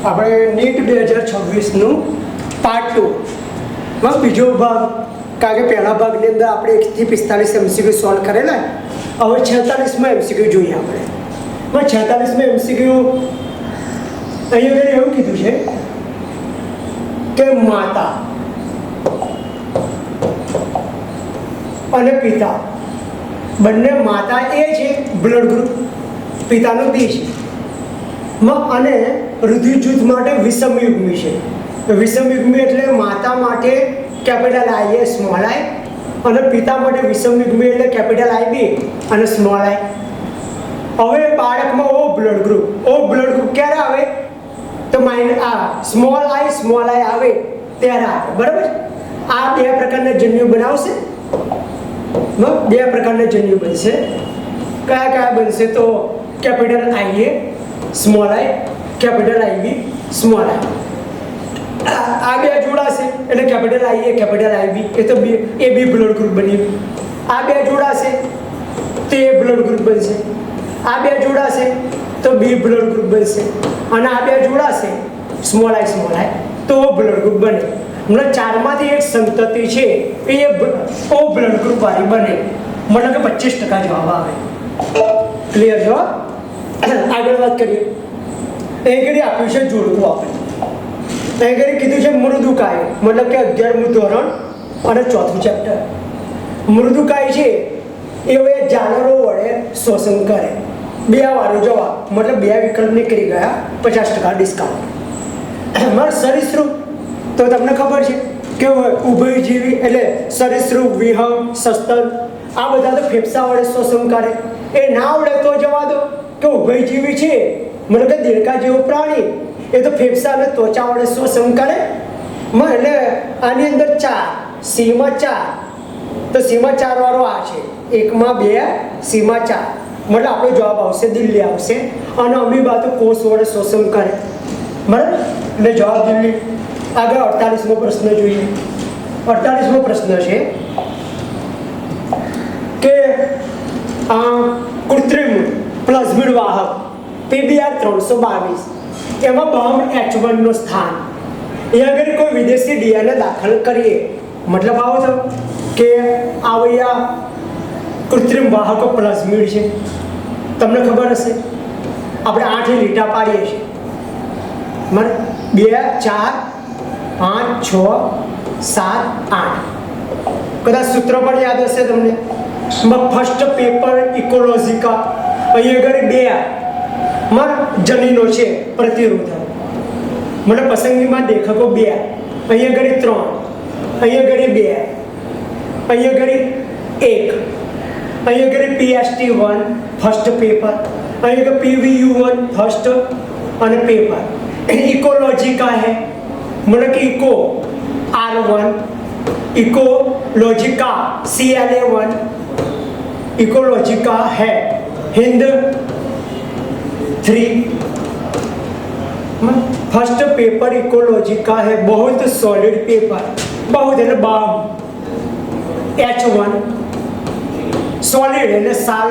આપણે NEET 2026નું part 2 બીજો ભાગ, કારણ કે પહેલા ભાગની અંદર આપણે 1 થી 45 MCQ સોલ્વ કરેલા. હવે 46માં MCQ જોઈએ આપણે. 46માં MCQ અહીંયા એવું કીધું છે કે માતા અને પિતા બંને, માતા એ છે બ્લડ ગ્રુપ, પિતાનો બી છે, અને રુધિર જૂથ માટે વિષમયુગ્મી છે. વિષમયુગ્મી એટલે માતા માટે કેપિટલ આઈ એ સ્મોલ આઈ, અને પિતા માટે વિષમયુગ્મી એટલે કેપિટલ આઈ બી અને સ્મોલ આઈ. હવે બાળકમાં ઓ બ્લડ ગ્રુપ ક્યારે આવે? તો સ્મોલ આઈ આવે ત્યારે આવે. બરાબર? આ બે પ્રકારના જન્યુ બનાવશે. બે પ્રકારના જન્યુ બનશે. કયા બનશે? તો કેપિટલ આઈ એ સ્મોલ આઈ, કેપિટલ આઈ બી સ્મોલ આઈ. આ બે જોડાશે એટલે કેપિટલ આઈ એ કેપિટલ આઈ બી, એ તો એ બી બ્લડ ગ્રુપ બન્યું. આ બે જોડાશે તો એ બ્લડ ગ્રુપ બનશે. આ બે જોડાશે તો બી બ્લડ ગ્રુપ બનશે. અને આ બે જોડાશે સ્મોલ આઈ તો બ્લડ ગ્રુપ બને. મતલબ ચારમાંથી એક સંતતિ છે એ ઓ બ્લડ ગ્રુપ વાળી બને. મતલબ કે 25% જવાબ આવે. ક્લિયર છો? આગળ વાત કરીએ. એ ઘડી આપ્યું છે જોડવું આપણે. એ ઘડી કીધું છે મૃદુકાય, મતલબ કે 11મું ધોરણ અને 4થું ચેપ્ટર. મૃદુકાય છે એ જાનવરો વડે શોષણ કરે. બે વાળો જવાબ, મતલબ બે વિકલ્પ નીકળી ગયા, 50% ડિસ્કાઉન્ટ. સરીસૃપ તો તમને ખબર છે કે ઉભયજીવી એટલે સરીસૃપ, વિહંગ, સસ્તન, આ બધા તો ફેફસા વડે શોષણ કરે. એ ના આવડે તો જવા દો કે ઉભયજીવી છે, મતલબ કે દેડકા જેવું પ્રાણી, એ તો ફેફસા અને ત્વચા વડે શોષણ કરે. એટલે આની અંદર 4, સીમાં 4, તો સીમાં 4 વાળો આ છે. 1 માં 2, સીમાં 4, મતલબ આપણો જવાબ આવશે દિલ્હી આવશે. અને અમીબા તો કોષ વડે શોષણ કરે. બરાબર? એટલે જવાબ દિલ્હી. આગળ 48મો પ્રશ્ન જોઈએ. 48મો પ્રશ્ન છે કે કૃત્રિમ પ્લાઝમિડ વાહક PBR 322 એમાં બોમ્બ H1 નું સ્થાન. એ અગર કોઈ વિદેશી DNA દાખલ કરીએ, મતલબ આવો તો કે આ કૃત્રિમ વાહકો પ્લાઝમિડ છે. તમને ખબર હશે આપણે 8 લીટા પાડીએ છીએ. 2, 4, 5, 6, 7, 8. કદાચ સૂત્ર પણ યાદ હશે તમને. ફર્સ્ટ પેપર ઇકોલોજીકા, અહીંયા આગળ 2 જનીનો છે પ્રતિરોધક, મતલબ પસંદગીમાં લેખકો 2, અહીંયા આગળ 3, અહીંયા આગળ 2, અહીંયા આગળ 1, અહીંયા આગળ PST1 ફર્સ્ટ પેપર, અહીંયા આગળ PVU1 ફર્સ્ટ અને પેપર. इकोलॉजिका है, मतलब कि इको R1, इकोलॉजिका CLA1, इकोलॉजिका है हिंद 3. फर्स्ट पेपर इकोलॉजिका है, बहुत सॉलिड पेपर, बहुत है बाम H1 सॉलिड है साल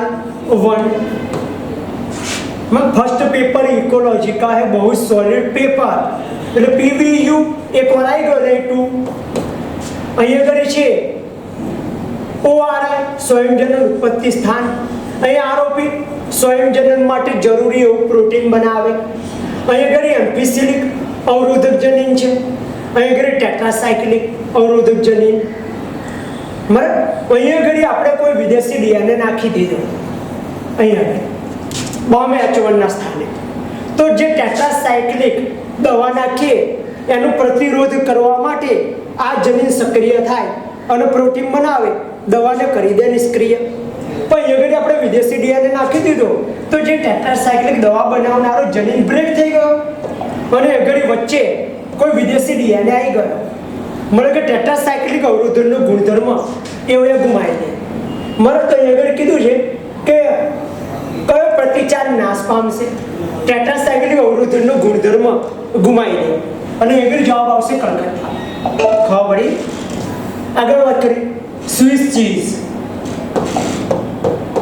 1. फर्स्ट पेपर इकोलॉजिका है, बहुत सॉलिड पेपर. એટલે PVU એક વાર આવી ગયો ને 2. અહીંયા આગળ છે ORI સ્વયંજનન ઉત્પત્તિ સ્થાન. અહીંયા ROP સ્વયંજનન માટે જરૂરી એવું પ્રોટીન બનાવે. અહીંયા આગળ એમ્ફિસિલિક અવરોધક જનીન છે. અહીંયા આગળ ટેટ્રાસાયક્લિક અવરોધક જનીન. બરાબર? અહીંયા આગળ આપણે કોઈ વિદેશી DNA નાખી દીધો અહીંયા આગળ બોમ્બ H1 ના સ્થાને, તો જે ટેટ્રાસાયક્લિક દવા નાખીએ એનો પ્રતિરોધ કરવા માટે આ જનીન સક્રિય થાય અને પ્રોટીન બનાવે, દવાને કરી દે નિષ્ક્રિય. પણ આગળ આપણે વિદેશી DNA નાખી દીધો તો જે ટેટ્રાસાયક્લિક દવા બનાવનારો જનીન બ્રેક થઈ ગયો અને આગળ વચ્ચે કોઈ વિદેશી DNA આવી ગયો. મળે કે ટેટ્રાસાયક્લિક અવરોધનનો ગુણધર્મ એવો ગુમાવી દે. મારે તો આગળ કીધું છે કે કયો પ્રતિચાર નાશ પામશે? ટેટ્રાસાયક્લિક અવરોધનનો ગુણધર્મ ગુમાવી દે અને આગળ જવાબ આવશે કલકત્તા. ખબર પડી? આગળ વાત કરીએ. સ્વિસ ચીઝ,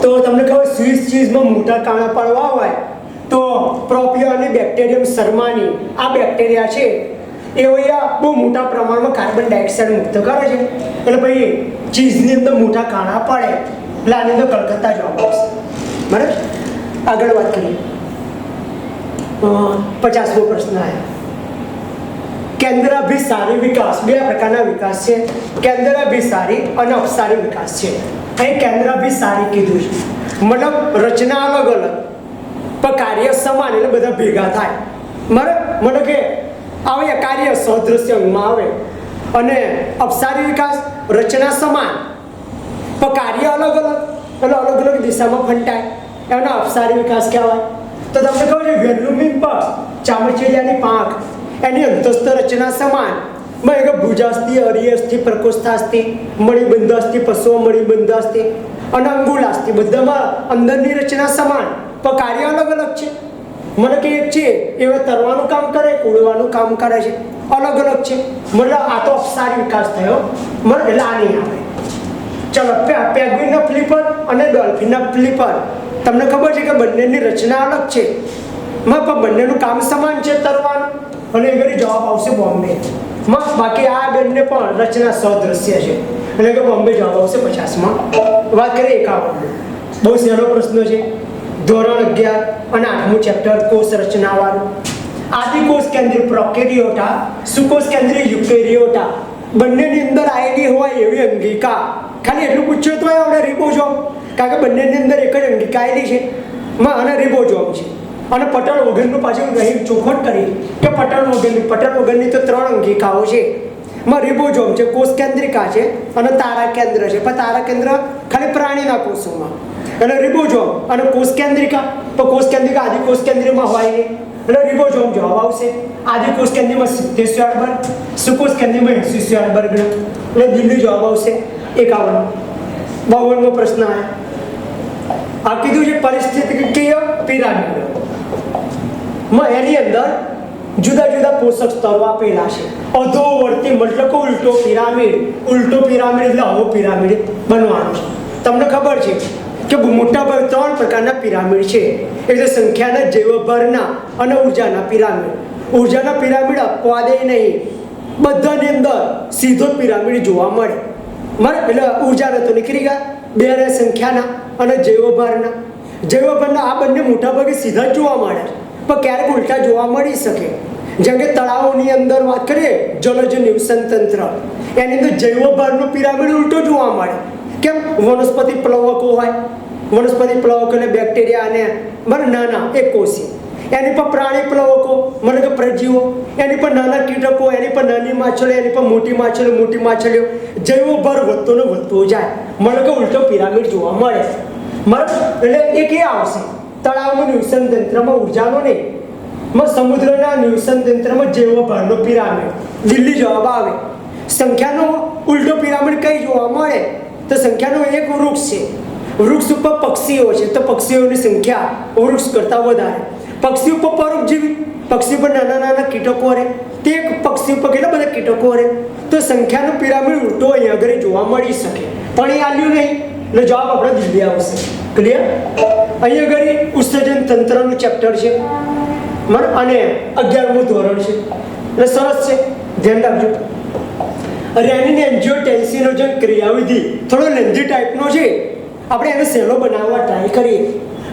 તો તમને ખબર સ્વિસ ચીઝમાં મોટા કાણા પડવા હોય તો પ્રોપિયો અને બેક્ટેરિયમ શર્માની આ બેક્ટેરિયા છે એ અહીંયા બહુ મોટા પ્રમાણમાં કાર્બન ડાયોક્સાઇડ મુક્ત કરે છે, એટલે ભાઈ ચીઝની અંદર મોટા કાણા પડે એટલે આની અંદર કલકત્તા જવાબ આવશે. બરાબર, આગળ વાત કરીએ. 50મો પ્રશ્ન આવ્યો. કેન્દ્રાભિસારી વિકાસ, બે પ્રકારના વિકાસ છે, કેન્દ્રાભિસારી અને અપસારી વિકાસ છે. અહીં કેન્દ્રાભિસારી કીધું છે, મતલબ રચના અલગ અલગ પણ કાર્ય સમાન, એટલે બધા ભેગા થાય. બરાબર, મતલબ કે આવે કાર્ય સદૃશ્ય અંગમાં આવે. અને અપસારી વિકાસ રચના સમાન પણ કાર્ય અલગ અલગ, એટલે અલગ અલગ દિશામાં ફંટાય, એનો અપસારી વિકાસ કહેવાય. તો તમને ખબર છે વેલ્યુમિન પર ચામચીડિયાની પાંખ, એની અંતસ્થ રચના સમાન, ભુજાસ્થી, અરિયસ્થી, પ્રકોષ્ઠાસ્થી, મણિબંધાસ્થી, પશુ મણિબંધાસ્થી અને અંગુલાસ્થી, બધામાં અંદરની રચના સમાન પણ કાર્ય અલગ અલગ છે. મને કે એક છે એ તરવાનું કામ કરે, ઉડવાનું કામ કરે છે, અલગ અલગ છે. મતલબ આ તો અપસારી વિકાસ થયો, મને એટલે આ નહીં આવે. ચલો, પેંગ્વિનના ફ્લિપર અને ડોલ્ફિનના ફ્લિપર, તમને ખબર છે કે બંનેની રચના અલગ છે, પણ બંનેનું કામ સમાન છે, તરવાનું. અને એ ઘડી જવાબ આવશે બોમ્બે. બાકી આ બંને પણ રચના સદૃશ્ય છે, એટલે કે બોમ્બે જવાબ આવશે 50માં. વાત કરીએ 51. બહુ સહેલો પ્રશ્ન છે, ધોરણ 11 અને 8મું ચેપ્ટર, કોષ રચનાવાળું. આદિકોષ કેન્દ્રીય પ્રોકેરિયોટા, સુકોષ કેન્દ્રીય યુકેરિયોટા, બંનેની અંદર આવેલી હોય એવી અંગિકા. ખાલી એટલું પૂછ્યું તો આવડે રિબોઝોમ, કારણ કે બંનેની અંદર એક જ અંગિકા આવેલી છે અને રિબોઝોમ છે. અને પટલ વગરનું પાછું અહીં ચોખવટ કરી કે પટલ વગરની તો 3 અંગિકાઓ છે. રિબોઝોમ છે, કોષ કેન્દ્રિકા છે અને તારા કેન્દ્ર છે. પણ તારા કેન્દ્ર ખાલી પ્રાણીના કોષોમાં, એટલે રિબોઝોમ અને કોષ કેન્દ્રિકા. પણ કોષ કેન્દ્રિકા આદિકોષ કેન્દ્રમાં હોય નહીં, એટલે રિબોઝોમ જવાબ આવશે. આદિકોષ કેન્દ્રમાં 70 વર્ગ, સુકોષ કેન્દ્રમાં 80 વર્ગ, એટલે દિલ્હી જવાબ આવશે 51. 52મો પ્રશ્ન આ કીધું છે પરિસ્થિતિકીય પિરામિડ. એની અંદર જુદા જુદા પોષક સ્તરો આપેલા છે. અધોવર્તી મતલબ કે ઉલટો પિરામિડ. ઉલટો પિરામિડ એટલે આવો પિરામિડ બનવાનો છે. તમને ખબર છે કે મોટા ભાગે 3 પ્રકારના પિરામિડ છે, એટલે સંખ્યાના, જૈવભારના અને ઉર્જાના પિરામિડ. ઉર્જાના પિરામિડ અપવાદે નહીં, બધાની અંદર સીધો પિરામિડ જોવા મળે. એટલે ઉર્જાના તો નીકળી ગયા, 2 સંખ્યાના અને જૈવભારના. જૈવભારના આ બંને મોટા ભાગે સીધા જ જોવા મળે, પણ ક્યારેક ઉલટા જોવા મળી શકે. જેમ કે તળાવોની અંદર વાત કરીએ, જલજ નિવસન તંત્ર, એની અંદર જૈવભારનો પિરામિડ ઉલટો જોવા મળે. કેમ? વનસ્પતિ પ્લવકો હોય, વનસ્પતિ પ્લવકો અને બેક્ટેરિયા અને નાના એકકોષી, એની પર પ્રાણી પ્લવકો મને કે પ્રજીવો, એની પર નાના કીટકો, એની પર નાની માછલીઓ, એની પર મોટી માછલીઓ. જૈવભાર વધતો ને વધતો જાય, મને કે ઉલટો પિરામિડ જોવા મળે. એટલે એ કે આવશે તળાવનું નિવસન તંત્રમાં ઉર્જાનો નહીં, સમુદ્રના નિવસન તંત્રમાં જૈવભારનો પિરામિડ. દિલ્હી જવાબ આવે. સંખ્યાનો ઉલટો પિરામિડ કઈ જોવા મળે? તો સંખ્યાનો એક વૃક્ષ છે, વૃક્ષ ઉપર પક્ષીઓ છે, તો પક્ષીઓની સંખ્યા વૃક્ષ કરતાં વધારે. પક્ષી ઉપર પરોપજીવી, પક્ષી પર નાના કીટકો રહે, તે એક પક્ષી ઉપર કેટલા બધા કીટકો રહે, તો સંખ્યાનો પિરામિડ ઉલટો અહીંયા આગળ જોવા મળી શકે. પણ એ આલ્યું નહીં, એટલે જવાબ આપણે દિલ્હી આવશે. ક્લિયર? અહીંયા આગળ ઉત્સર્જન તંત્રનું ચેપ્ટર છે અને 11મું ધોરણ છે, એટલે સરસ છે, ધ્યાન રાખજો. રેનિન એન્જિયોટેન્સિનોજન ક્રિયાવિધિ થોડો લેન્ધી ટાઈપનો છે, આપણે એને સહેલો બનાવવા ટ્રાય કરીએ.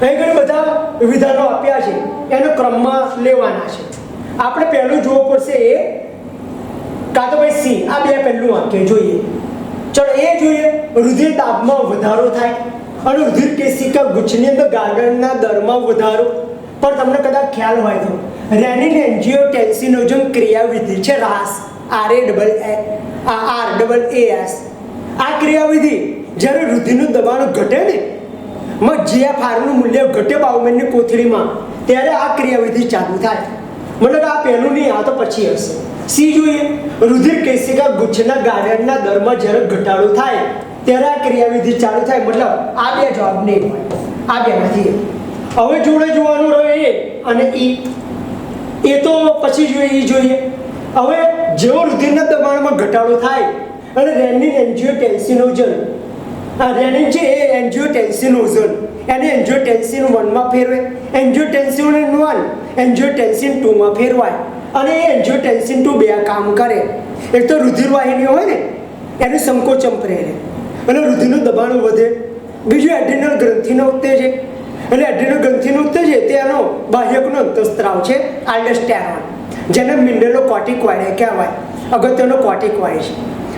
અહીં ઘણા બધા વિધાનો આપ્યા છે, એનો ક્રમમાં લેવાના છે. આપણે પહેલું જોવું પડશે એ કાં તો ભાઈ સી, આ 2 પહેલું વાક્ય જોઈએ. ચલો એ જોઈએ. રુધિર દાબમાં વધારો થાય અને રુધિર કેશિકા ગુચ્છની અંદર ગાળણના દરમાં વધારો. પણ તમને કદાચ ખ્યાલ હોય તો રેનિન એન્જિયોટેન્સિનોજન ક્રિયાવિધિ છે, RAAS, RAAS. આ ક્રિયાવિધિ જ્યારે રુધિરનું દબાણ ઘટે ને, GFRનું મૂલ્ય ઘટે બાઉમેનની કોથળીમાં, ત્યારે આ ક્રિયાવિધિ ચાલુ થાય. મતલબ આ પહેલું નહીં, આ તો પછી હશે. સી જોઈએ. રુધિર કેશિકા ગુચ્છના ગાળણના દરમાં જ્યારે ઘટાડો થાય ત્યારે આ ક્રિયાવિધિ ચાલુ થાય. મતલબ આ 2 જવાબ નહીં હોય, આ 2 નથી. હવે જોડે જોવાનું રહે એ અને ઈ, એ તો પછી જોઈએ. હવે જેવો રુધિરના દબાણમાં ઘટાડો થાય અને રેનિન એન્જિયોટેન્સિનોજન રેનિન છે એ એન્જિયોટેન્સિન ઓઝોન એને એન્જિયોટેન્સિન 1 માં ફેરવે, એન્જિયોટેન્સિન 1 એન્જિયોટેન્સિન 2 માં ફેરવાય અને એ એન્જિયોટેન્સિન 2 બે કામ કરે. એક તો રુધિર વાહિનીઓ હોય ને એનું સંકોચન પ્રેરે અને રુધિરનું દબાણ વધે. બીજું એડ્રિનલ ગ્રંથિનો ઉત્તેજે, એટલે એડ્રિનલ ગ્રંથિનો ઉત્તેજે તેનો બાહ્યકનો અંતઃસ્ત્રાવ છે આલ્ડોસ્ટેરોન, જેને મિનરલોકોર્ટિકોઇડ કહેવાય, અગત્યનો કોર્ટિકોઇડ છે.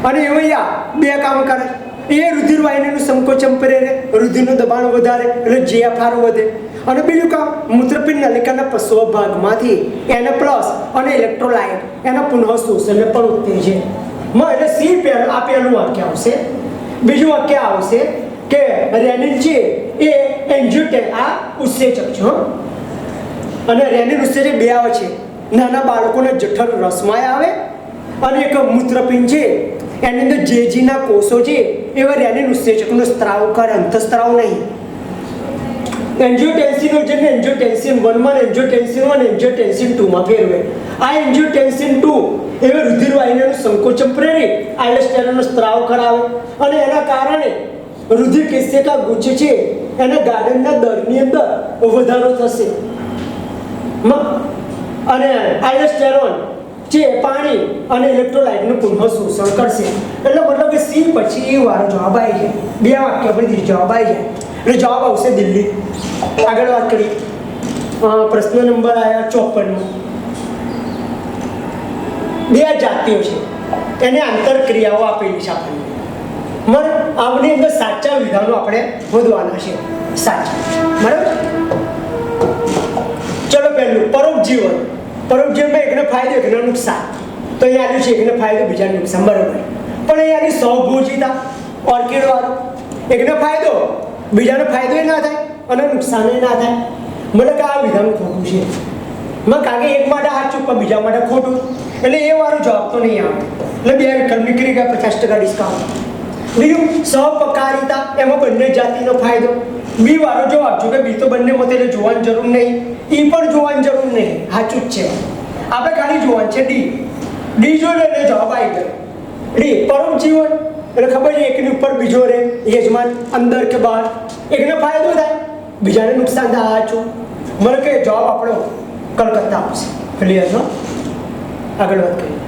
અને એવા બે કામ કરે. એ રુધિર વાહિનીનું સંકોચન પ્રેરે, રુધિરનું દબાણ વધારે એટલે GFR વધે. અને બીજું કામ મૂત્રપિંડ નલિકાના પશ્વ ભાગમાંથી એને પ્લસ અને ઇલેક્ટ્રોલાઇટ એના પુનઃશોષણને પણ ઉત્તેજે. એટલે સી પહેલું આ પહેલું વાક્ય આવશે. બીજું વાક્ય આવશે કે રેનિન છે એ આ ઉત્સેચક છે. અને રેનિન ઉત્સેચક બે આવે છે, નાના બાળકોના જઠર રસમાં આવે અને એક મૂત્રપિંડ છે એની અંદર જેજીના કોષો છે એવા રેનિન ઉત્સેચકનો સ્ત્રાવ કરે, અંતઃસ્ત્રાવ નહીં. એન્જિયોટેન્સિન જેને એન્જિયોટેન્સિન 1 માં એન્જિયોટેન્સિન 1 એન્જિયોટેન્સિન 2 માં ફેરવે. આ એન્જિયોટેન્સિન 2 એવા રુધિર વાહિનીનું સંકોચન પ્રેરિત આલ્ડોસ્ટેરોનનો સ્ત્રાવ કરાવે અને એના કારણે રુધિર કેશિકા ગુચ્છ છે એના ગાળણના દરની અંદર વધારો થશે અને આલ્ડોસ્ટેરોન જે પાણી અને ઇલેક્ટ્રોલાઇટનું પુનઃશોષણ કરશે. એટલે મતલબ કે સી પછી એ વાળો જવાબ આવી જાય. બે વાક્ય પરથી જવાબ આવી જાય એટલે જવાબ આવશે દિલ્હી. આગળ વાત કરીએ. પ્રશ્ન નંબર આવ્યા 54. બે જાતિઓ છે એની આંતરક્રિયાઓ આપેલી છે આપણને. આની અંદર સાચા વિધાનો આપણે શોધવાના છે. સાચા, બરાબર. ચલો પહેલું પરોપજીવન. પરોપજીવનમાં એકને ફાયદો એકને નુકસાન. તો અહીંયા આવ્યું છે એકને ફાયદો બીજાને નુકસાન, બરાબર. પણ અહીંયાની સહભોજિતા ઓર્કિડ વાળો, એકને ફાયદો બીજાને ફાયદો ના થાય અને નુકસાન ના થાય. મને કે આ વિધાન ખોટું છે. કારણ કે એક માટે સાચું પણ બીજા માટે ખોટું, એટલે એ વાળો જવાબ તો નહીં આવે. એટલે બે વિકલ્પ નીકળી ગયા, 50% ડિસ્કાઉન્ટ. બીજું સહપકારિતા, એમાં બંને જાતિનો ફાયદો. બી વાળો જવાબ જો કે બી તો બંને મતે જોવાની જરૂર નહીં, ઈ પણ જોવાની જરૂર નહીં, સાચું જ છે. આપણે ખાલી જોવાનું છે ડી. ડી જોઈને એટલે જવાબ આવી ગયો. ડી પરોપજીવન એટલે ખબર છે એકની ઉપર બીજો રહે, યજમાન અંદર કે બહાર, એકને ફાયદો થાય બીજાને નુકસાન થાય. સાચું. મને કે જવાબ આપણો કલકત્તા આવશે. ક્લિયર છે? આગળ વાત કરીએ.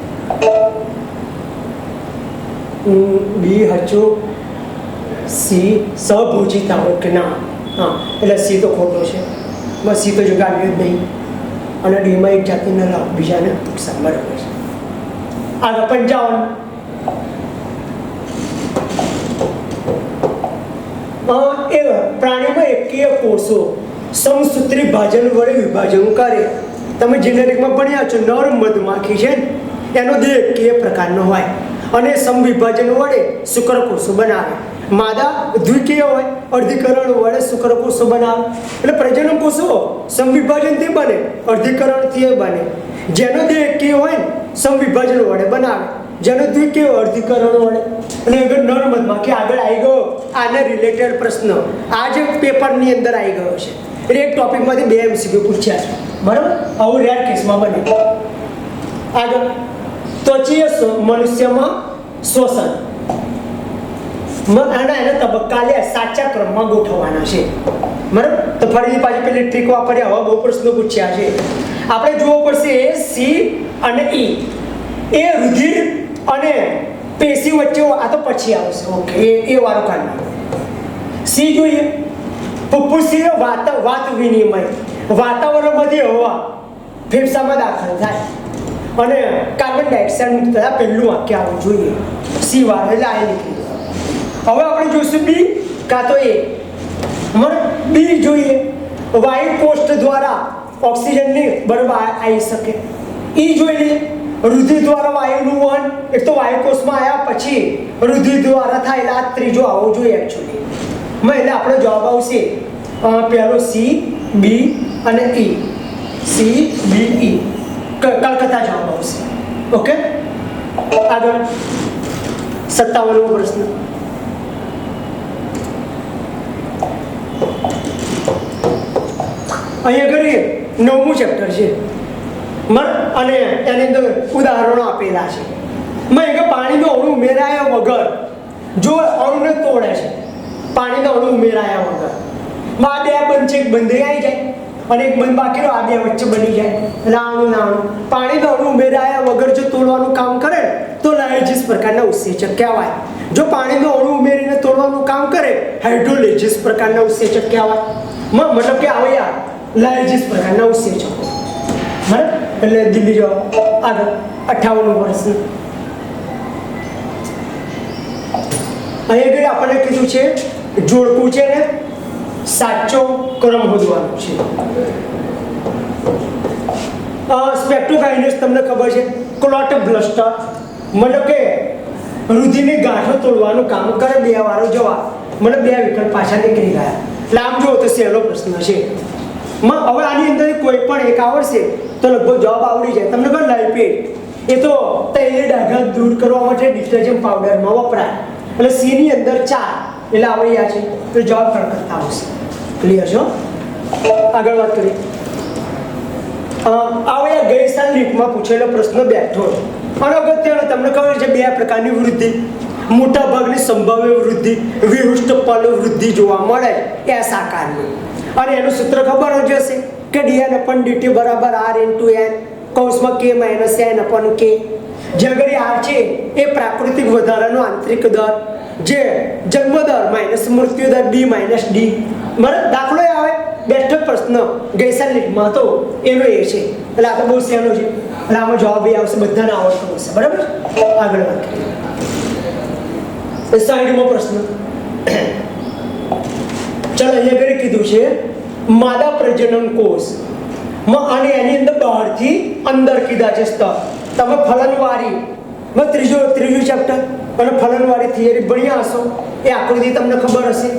બી સાચું, સી સહભોજિતા. ઓકે, ના હા, એટલે સી તો ખોટો છે. બસ સી તો જગાડ્યો જ નહીં. અને ડીમાં એક જાતિના લાભ બીજાને નુકસાન, બરાબર છે. આગળ 55. પ્રાણીમાં એકકીય કોષો સમસૂત્રી ભાજન વડે વિભાજન કરે. તમે જેનેરિકમાં ભણ્યા છો, નર મધમાખી છે ને એનો દેહ એકકીય પ્રકારનો હોય અને સમવિભાજન વડે શુક્રકોષો બનાવે. માદા દ્વિકીય હોય, અર્ધીકરણ વડે શુક્રકોષો બનાવે. એટલે પ્રજનન કોષો સમવિભાજનથી બને, અર્ધીકરણથી બને. જેનો દેહ એકકીય હોય ને સમવિભાજન વડે બનાવે, જેનો દ્વિકીય અર્ધીકરણ વડે. અને અગર નર મધમાખી આગળ આવી ગયો, આને રિલેટેડ પ્રશ્ન આ જે પેપરની અંદર આવી ગયો છે. એટલે એક ટોપિકમાંથી 2 MCQ પૂછ્યા છે, બરાબર. આવું રેર કેસમાં બને. આગળ ત્વચીય મનુષ્યમાં શોષણ. એના તબક્કા લે સાચા ક્રમમાં ગોઠવવાના છે, બરાબર. તો ફરીથી પાછી પેલી ટ્રીક વાપરી. હવે બહુ પ્રશ્નો પૂછ્યા છે. આપણે જોવું પડશે એ સી અને ઈ. એ રુધિર અને પેશી વચ્ચે, આ તો પછી આવશે. ઓકે, એ વાળું કાઢવું. સી જોઈએ. ફુફ્ફુસી વાત વિનિમય, વાતાવરણમાંથી હવા ફેફસામાં દાખલ થાય અને કાર્બન ડાયોક્સાઇડ મુક્ત થાય. પહેલું વાક્ય આવવું જોઈએ સી વાળું, એટલે આ નીકળી. હવે આપણે જોઈશું બી કાં તો એ. બી જોઈએ. વાયુ કોષ્ઠ દ્વારા ઓક્સિજનની બરાબર આવી શકે. ઈ જોઈ લઈએ. રુધિર દ્વારા વાયુનું વહન, એક તો વાયુકોષમાં આવ્યા પછી રુધિર દ્વારા થાય, એટલે આ ત્રીજો આવવો જોઈએ એકચ્યુઅલી. એટલે આપણો જવાબ આવશે પહેલો સી, બી અને ઈ. સી, બી, ઈ. કલકત્તા જવાબ આવશે. ઓકે, આગળ 57મો પ્રશ્ન. અહીંયા કરીએ 9મું ચેપ્ટર છે અને એની અંદર ઉદાહરણો આપેલા છે. પાણીનું અણુ ઉમેરાયા વગર જો અણુને તોડે છે પાણીના અણુ ઉમેરાયા વગર. માં બે બંધ છે, એક બંધ આવી જાય અને એક બંધ બાકી રહ્યો, આ બે વચ્ચે બની જાય એટલે અણુ ના અણુ. પાણીના અણુ ઉમેરાયા વગર જો તોડવાનું કામ કરે તો લાયજીસ પ્રકારના ઉત્સેચક કહેવાય. જો પાણીનો અણુ ઉમેરીને તોડવાનું કામ કરે હાઇડ્રોલિસિસ પ્રકારના ઉત્સેચક કહેવાય. મતલબ કે આવે યાર લાયજીસ પ્રકારના ઉત્સેચકો. બરાબર, એટલે દિલ્હી જવાબ. આગળ 58 વર્ષનું અહીંયા આપણને કીધું છે જોડકું છે ને સાચો ક્રમ શોધવાનો છે. સ્પેક્ટ્રોકાઇનેસ તમને ખબર છે, ક્લોટ બ્લસ્ટર મતલબ કે રુધિરની ગાંઠો તોડવાનું કામ કરે. બે વારો જવાબ મતલબ બે વિકલ્પ પાછા નીકળી ગયા. એટલે આમ જુઓ તો સહેલો પ્રશ્ન છે. હવે આની અંદર કોઈ પણ એક આવડશે તો લગભગ જવાબ આવડી જાય. તમને ખબર લાઇપેટ એ તો તૈયારી ડાઘા દૂર કરવા માટે ડિટર્જન્ટ પાવડરમાં વપરાય. એટલે સી ની અંદર 4 એટલે આવડી ગયા છે તો જવાબ કરતા આવશે. ક્લિયર છો? આગળ વાત કરીએ. આવે ગઈ સાલ લીટમાં પૂછેલો પ્રશ્ન બેઠો અને અગત્યનો તમને ખબર છે બે પ્રકારની વૃદ્ધિ. મોટા ભાગની સંભાવ્ય વૃદ્ધિ વિહુષ્ટ પલ વૃદ્ધિ જોવા મળે એસ આકારની. અને એનું સૂત્ર ખબર જ હશે કે dn/dt બરાબર r/n કૌંસમાં k - n/k. જે આગળ r છે એ પ્રાકૃતિક વધારાનો આંતરિક દર, જે જન્મ દર માઇનસ મૃત્યુ દર b - d. બરાબર, દાખલો આવે બેસ્ટ પ્રશ્ન ગઈસાલ લીટમાં તો એનો એ છે. એટલે આ તો બહુ સહેલો છે એટલે આમાં જવાબ એ આવશે, બધાને આવડતો હશે. બરાબર, આગળ વાત કરીએ. 60મો પ્રશ્ન. ચાલો અહીંયા આગળ કીધું છે માદા પ્રજનન કોષ અને એની અંદર બહારથી અંદર કીધા છે સ્તર. તમે ફલનવારી ત્રીજું ચેપ્ટર અને ફલનવારી થિયરી ભણ્યા હશો. એ આકૃતિ તમને ખબર હશે.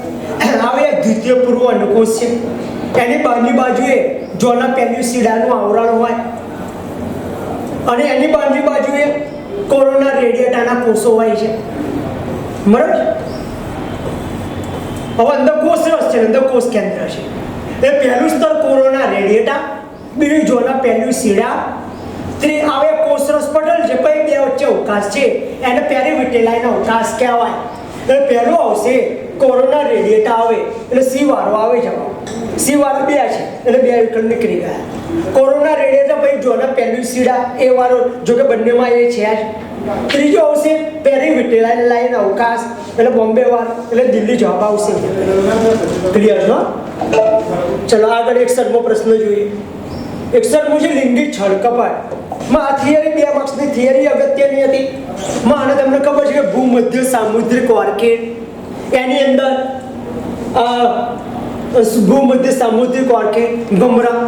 હવે દ્વિતીય પૂર્વ અંડકોષ છે. એની બહારની બાજુએ જોના પેલ્યુસિડાનું આવરણ હોય અને એની બહારની બાજુએ કોરોના રેડિયેટાના કોષો હોય છે. બરાબર, હવે અંદર કોષ રસ છે, અંદર કોષ કેન્દ્ર છે. એ પહેલું સ્તર કોરોના રેડિયેટા, બીજું જોના પેલ્યુસિડા, આવે કોષરસ પટલ છે, પછી બે વચ્ચે અવકાશ છે એને પેરીવિટેલાઇન અવકાશ કહેવાય. એટલે પહેલો આવશે કોરોના રેડિયેટા આવે એટલે સી વાળો આવે જવાબ. સી વાળા બે છે એટલે બે વિકલ્પ નીકળી ગયા. કોરોના રેડિયેટા પછી જોના પેલ્યુસિડા એ વાળો, જો કે બંનેમાં એ છે જ. ત્રીજો આવશે પેરીવિટેલાઇન અવકાશ એટલે બોમ્બે વાળો એટલે દિલ્હી જવાબ આવશે. ક્લિયર છો? ચલો આગળ 61મો પ્રશ્ન જોઈએ. 61મો છે લિંગી છળકપટ. આ થિયરી 2 માર્ક્સની થિયરી અગત્યની હતી. આને તમને ખબર છે કે ભૂમધ્ય સામુદ્રિક ઓર્કિડ એની અંદર ભૂમધ્ય સામુદ્રિક ઓર્કિડ ગમરા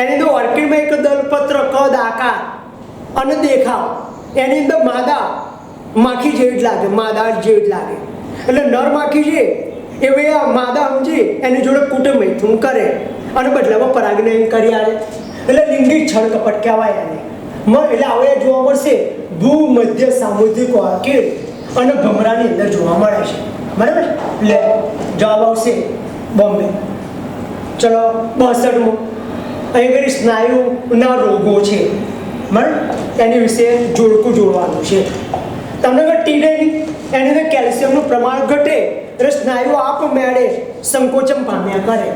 એની અંદર ઓર્કિડમાં એક દલપત્ર કદ આકાર અને દેખાવ એની અંદર માદા માખી જેવી જ લાગે, માદા જેવી જ લાગે. એટલે નર માખી છે એ આ માદા સમજી એની જોડે કુટુંબૈથુન કરે અને બદલામાં પરાગનયન કરી આવે એટલે લિંગી છળકપટ કહેવાય એને. એટલે હવે જોવા મળશે ભૂમધ્ય સામુદ્રિક ઓર્કિડ અને ભમરાની અંદર જોવા મળે છે. બરાબર, એટલે જવાબ આવશે બોમ્બે. ચલો 62મો. અહીં આગળ સ્નાયુના રોગો છે. બરાબર, એની વિશે જોડકું જોડવાનું છે. તમને ટીડેની એની અંદર કેલ્શિયમનું પ્રમાણ ઘટે એટલે સ્નાયુ આપમેળે સંકોચન પામ્યા કરે.